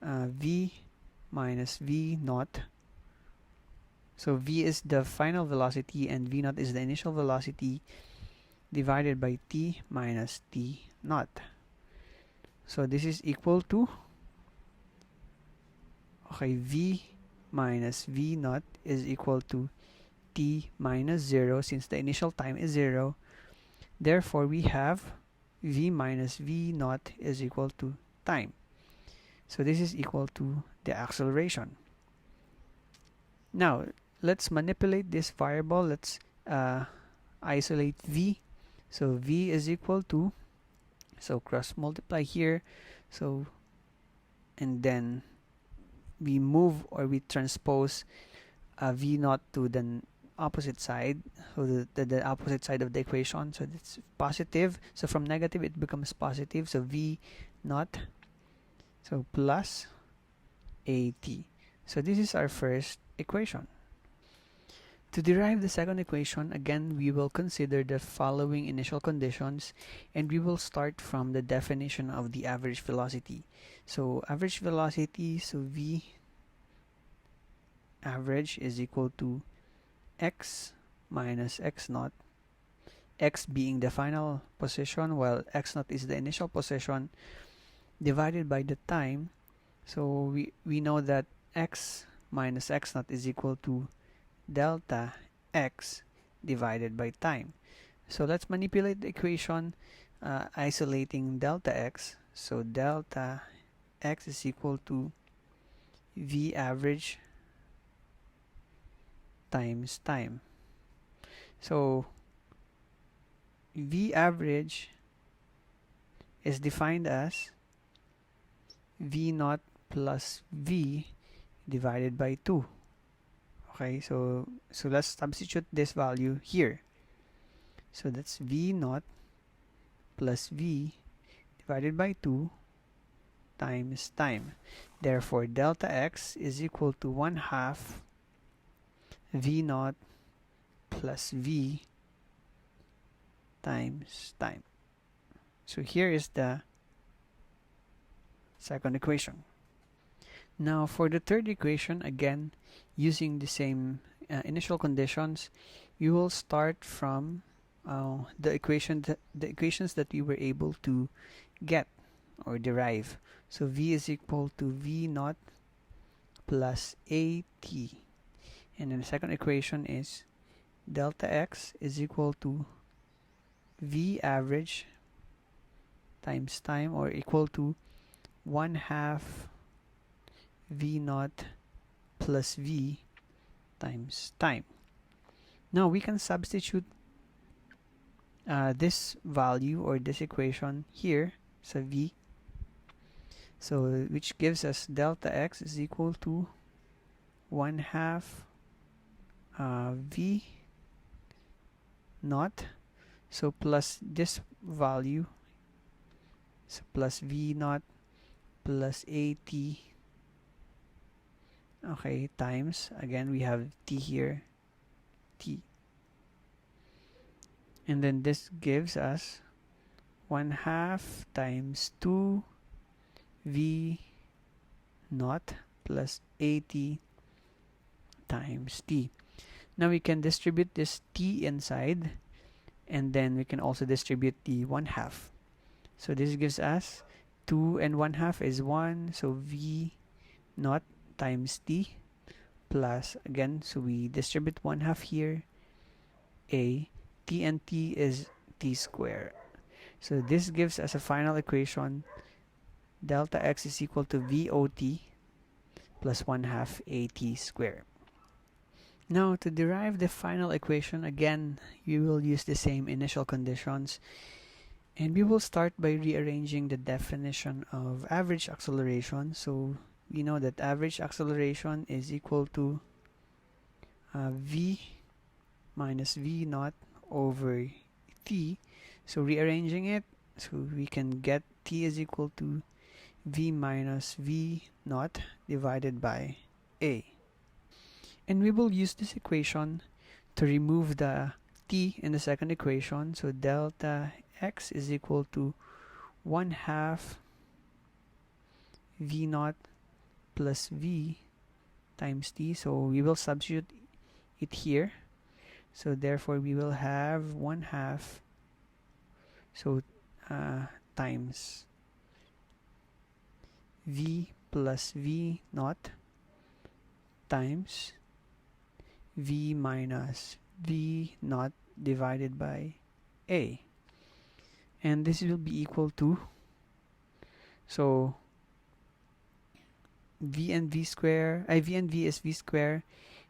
v minus v naught. So v is the final velocity and v naught is the initial velocity, divided by t minus t naught. So this is equal to, okay, v minus v naught is equal to t minus 0, since the initial time is 0. Therefore, we have v minus v naught is equal to time. So this is equal to the acceleration. Now, let's manipulate this variable. Let's isolate v. So v is equal to, so cross multiply here, so and then we move or we transpose v naught to the opposite side, so the opposite side of the equation. So it's positive, so from negative it becomes positive, so v naught, so plus at. So this is our first equation. To derive the second equation, again, we will consider the following initial conditions, and we will start from the definition of the average velocity. So average velocity, so v average is equal to x minus x naught, x being the final position while x naught is the initial position, divided by the time. So we know that x minus x naught is equal to delta x divided by time. So let's manipulate the equation isolating delta x. So delta x is equal to v average times time. So v average is defined as v naught plus v divided by 2. Okay, so let's substitute this value here. So that's v naught plus v divided by 2 times time. Therefore, delta x is equal to 1/2 v naught plus v times time. So here is the second equation. Now for the third equation, again using the same initial conditions, we will start from the equations that we were able to get or derive. So v is equal to v naught plus at, and then the second equation is delta x is equal to v average times time, or equal to 1/2 v naught plus v times time. Now we can substitute this value or this equation here, so v, so which gives us delta x is equal to 1/2 v naught, so plus this value, so plus v naught plus at, okay, times, again we have t here, t, and then this gives us 1/2 times 2 v naught plus at times t. Now we can distribute this t inside, and then we can also distribute the 1/2. So this gives us 2 and 1/2 is 1, so v naught times t plus, again, so we distribute 1/2 here, a, t and t is t squared. So this gives us a final equation, delta x is equal to VOT plus 1/2 AT squared. Now to derive the final equation, again, we will use the same initial conditions, and we will start by rearranging the definition of average acceleration. So we know that average acceleration is equal to v minus v naught over t. So rearranging it, so we can get t is equal to v minus v naught divided by a. And we will use this equation to remove the t in the second equation. So delta x is equal to 1/2 v naught plus v times t. So we will substitute it here. So therefore we will have 1/2, so times v plus v naught times v minus v naught divided by a. And this will be equal to, so v and v square, v and v is v square,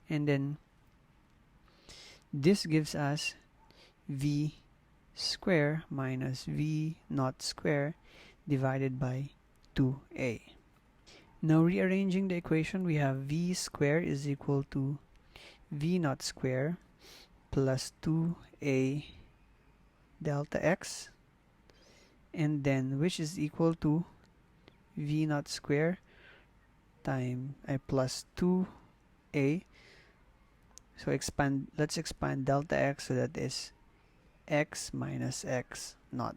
and then this gives us v square minus v naught square divided by 2a. Now rearranging the equation, we have v square is equal to v naught square plus 2a delta x, and then which is equal to v naught square time plus 2a. So let's expand delta x, so that is x minus x naught.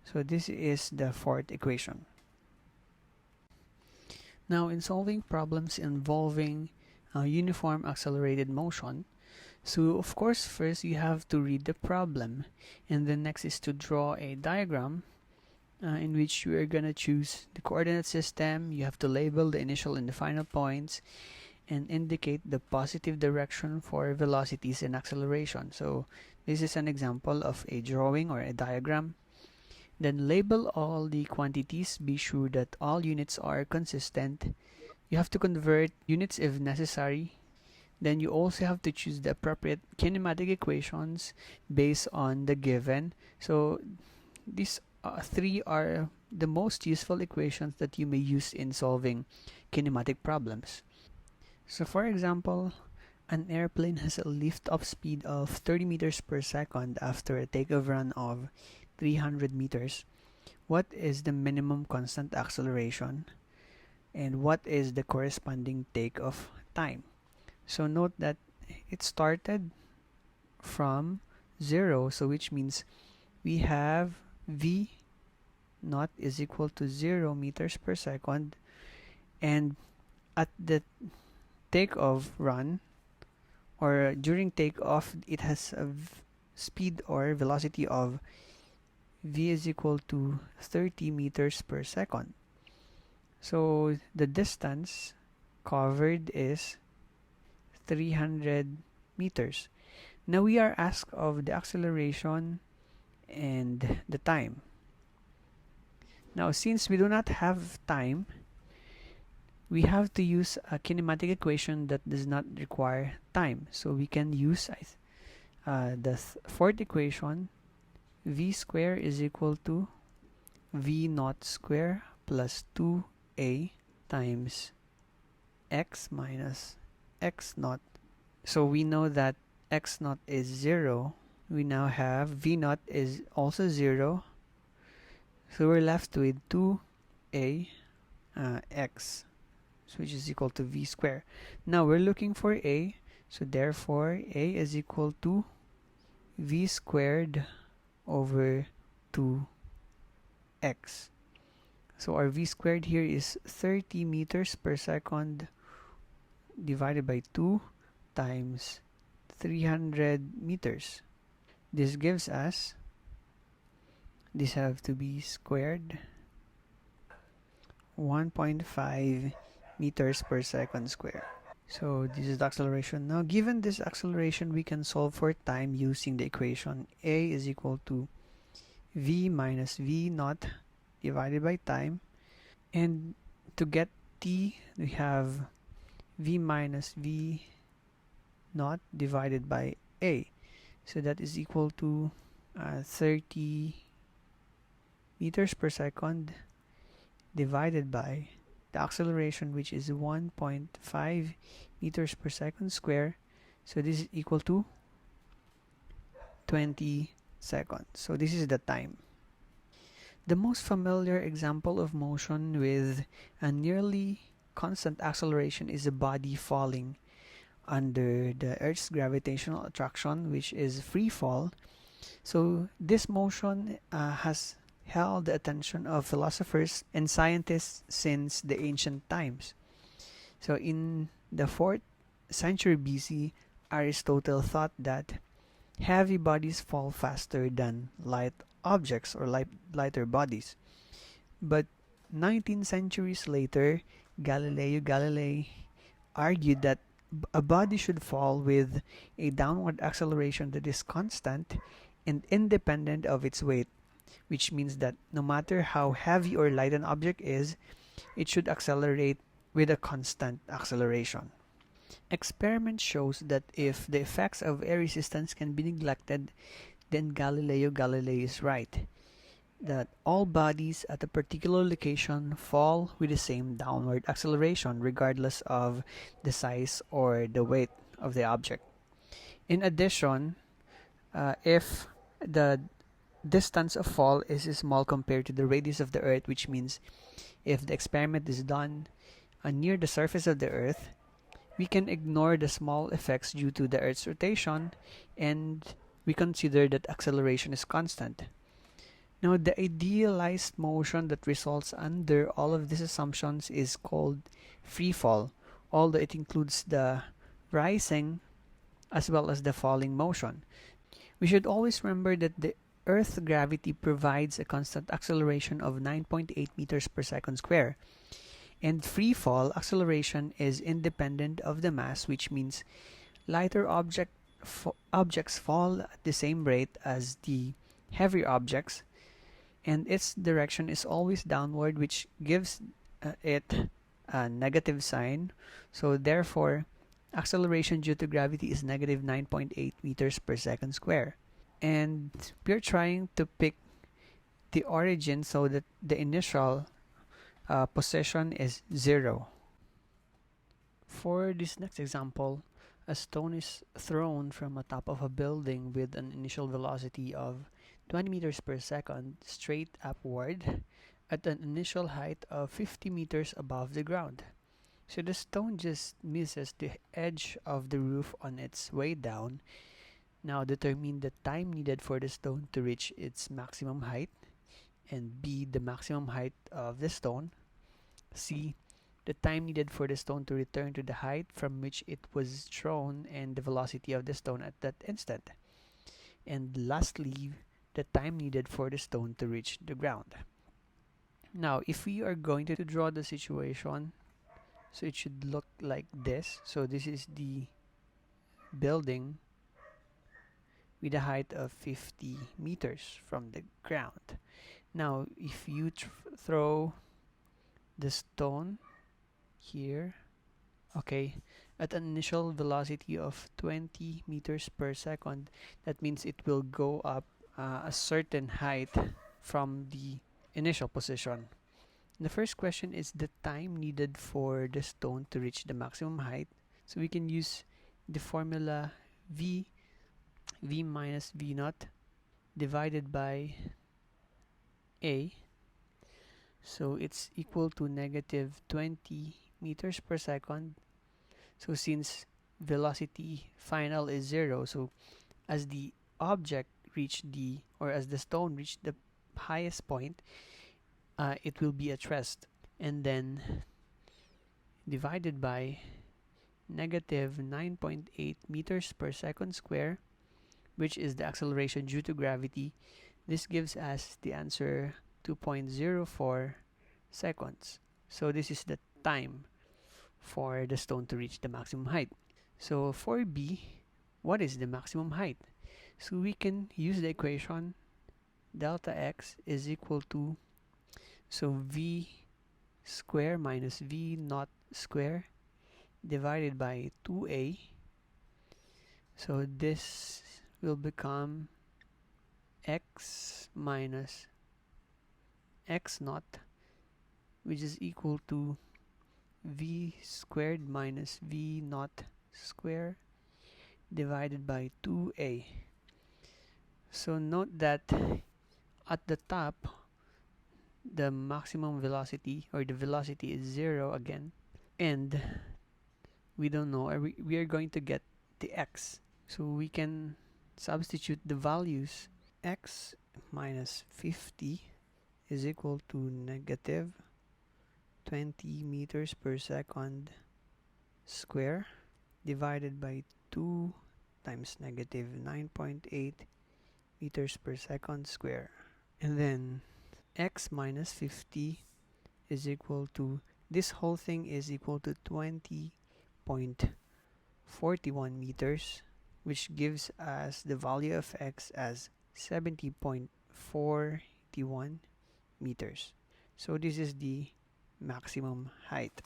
So this is the fourth equation. Now in solving problems involving uniform accelerated motion, so of course first you have to read the problem, and then next is to draw a diagram in which you are going to choose the coordinate system. You have to label the initial and the final points and indicate the positive direction for velocities and acceleration. So this is an example of a drawing or a diagram. Then label all the quantities. Be sure that all units are consistent. You have to convert units if necessary. Then you also have to choose the appropriate kinematic equations based on the given. So these three are the most useful equations that you may use in solving kinematic problems. So for example, an airplane has a lift-off speed of 30 meters per second after a takeoff run of 300 meters. What is the minimum constant acceleration? And what is the corresponding takeoff time? So note that it started from 0, so which means we have v naught is equal to 0 meters per second, and at the takeoff run or during takeoff it has a speed or velocity of v is equal to 30 meters per second. So the distance covered is 300 meters. Now we are asked of the acceleration and the time. Now since we do not have time, we have to use a kinematic equation that does not require time. So we can use the fourth equation. V square is equal to v naught square plus 2a times x minus x naught. So we know that x naught is 0. We now have v naught is also 0. So we're left with 2a x, which is equal to v square. Now we're looking for a, so therefore a is equal to v squared over 2x. So our v squared here is 30 meters per second divided by 2 times 300 meters. This gives us, this have to be squared, 1.5 meters per second square. So this is the acceleration. Now given this acceleration, we can solve for time using the equation a is equal to v minus v naught divided by time. And to get t, we have v minus v naught divided by a. So that is equal to 30 meters per second divided by the acceleration, which is 1.5 meters per second square. So this is equal to 20 seconds. So this is the time. The most familiar example of motion with a nearly constant acceleration is a body falling under the Earth's gravitational attraction, which is free fall. So this motion has held the attention of philosophers and scientists since the ancient times. So in the 4th century BC, Aristotle thought that heavy bodies fall faster than light objects or lighter bodies. But 19 centuries later, Galileo Galilei argued that a body should fall with a downward acceleration that is constant and independent of its weight, which means that no matter how heavy or light an object is, it should accelerate with a constant acceleration. Experiment shows that if the effects of air resistance can be neglected, then Galileo Galilei is right, that all bodies at a particular location fall with the same downward acceleration regardless of the size or the weight of the object. In addition, if the distance of fall is small compared to the radius of the Earth, which means if the experiment is done near the surface of the Earth, we can ignore the small effects due to the Earth's rotation, and we consider that acceleration is constant. Now, the idealized motion that results under all of these assumptions is called free fall, although it includes the rising as well as the falling motion. We should always remember that the Earth's gravity provides a constant acceleration of 9.8 meters per second square. And free fall acceleration is independent of the mass, which means lighter objects fall at the same rate as the heavier objects, and its direction is always downward, which gives it a negative sign. So therefore, acceleration due to gravity is negative 9.8 meters per second square. And we're trying to pick the origin so that the initial position is 0. For this next example, a stone is thrown from the top of a building with an initial velocity of 20 meters per second straight upward at an initial height of 50 meters above the ground. So the stone just misses the edge of the roof on its way down. Now determine the time needed for the stone to reach its maximum height, and B, the maximum height of the stone. C, the time needed for the stone to return to the height from which it was thrown and the velocity of the stone at that instant. And lastly, the time needed for the stone to reach the ground. Now, if we are going to draw the situation, so it should look like this. So this is the building with a height of 50 meters from the ground. Now, if you throw the stone here, okay, at an initial velocity of 20 meters per second, that means it will go up a certain height from the initial position. The first question is the time needed for the stone to reach the maximum height. So we can use the formula v minus v naught divided by a. So it's equal to negative 20 meters per second. So since velocity final is 0, so as the object reached as the stone reached the highest point, it will be at rest, and then divided by negative 9.8 meters per second square, which is the acceleration due to gravity. This gives us the answer 2.04 seconds. So this is the time for the stone to reach the maximum height. So for B, what is the maximum height? So we can use the equation delta x is equal to, so v square minus v naught square divided by 2a. So this will become x minus x naught, which is equal to v squared minus v naught square divided by 2a. So note that at the top, the maximum velocity, or the velocity, is 0 again, and we don't know, or we are going to get the x. So we can substitute the values. X minus 50 is equal to negative 20 meters per second square divided by 2 times negative 9.8 meters per second square. And then x minus 50 is equal to, this whole thing is equal to 20.41 meters, which gives us the value of x as 70.41 meters. So this is the maximum height.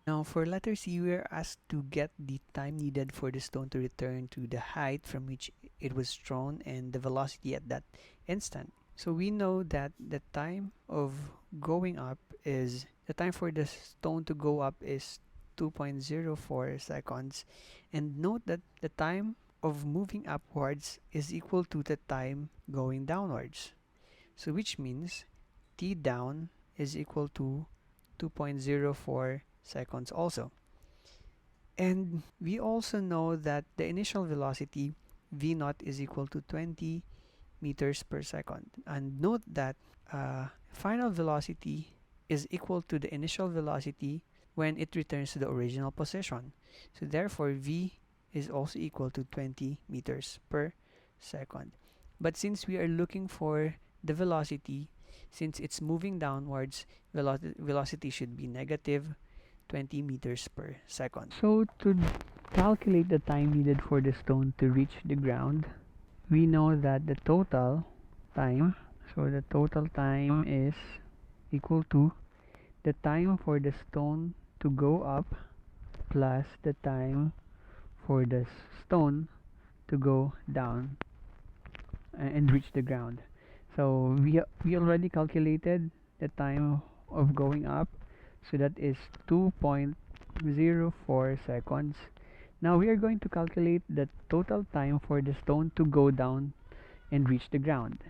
Now for letter C, we are asked to get the time needed for the stone to return to the height from which it was thrown and the velocity at that instant. So we know that the time of going up is, the time for the stone to go up is 2.04 seconds. And note that the time of moving upwards is equal to the time going downwards. So which means t down is equal to 2.04 seconds also. And we also know that the initial velocity v naught is equal to 20 meters per second. And note that final velocity is equal to the initial velocity when it returns to the original position. So therefore v is also equal to 20 meters per second. But since we are looking for the velocity, since it's moving downwards, velocity should be negative 20 meters per second. So to calculate the time needed for the stone to reach the ground, we know that the total time, so the total time is equal to the time for the stone to go up plus the time for the stone to go down and reach the ground. So we already calculated the time of going up, so that is 2.04 seconds. Now we are going to calculate the total time for the stone to go down and reach the ground.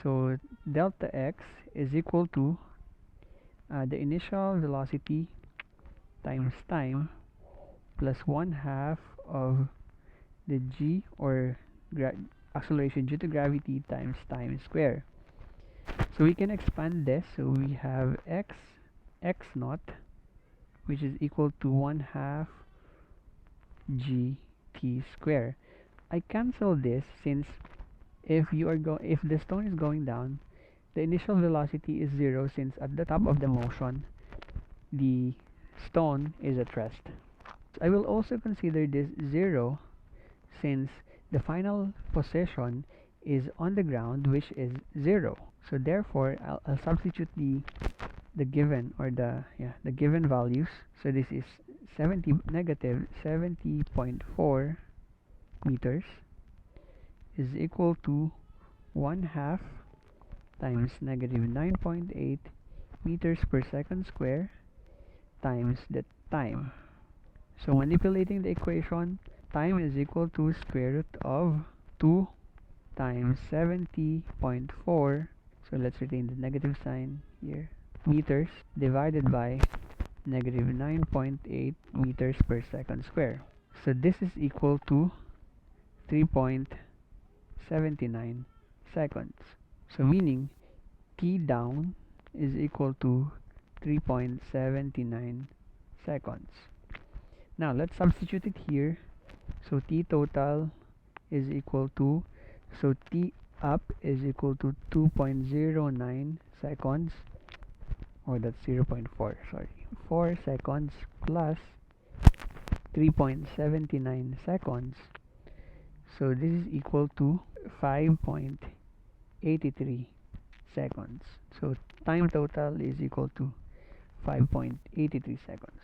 So delta x is equal to the initial velocity times time plus 1/2 of the g, or acceleration due to gravity, times time square. So we can expand this. So we have x naught, which is equal to 1/2 g t square. I cancel this since if the stone is going down, the initial velocity is 0, since at the top of the motion the stone is at rest. I will also consider this 0 since the final position is on the ground, which is 0. So therefore I'll substitute the given, or the given values. So this is negative 70.4 meters is equal to 1/2 times negative 9.8 meters per second square times the time. So manipulating the equation, time is equal to square root of 2 times 70.4, so let's retain the negative sign here, meters divided by negative 9.8 meters per second square. So this is equal to 3.79 seconds. So meaning t down is equal to 3.79 seconds. Now let's substitute it here. So T total is equal to, so T up is equal to 2.09 seconds, or that's 0.4, sorry, 4 seconds plus 3.79 seconds. So this is equal to 5.83 seconds. So time total is equal to 5.83 seconds.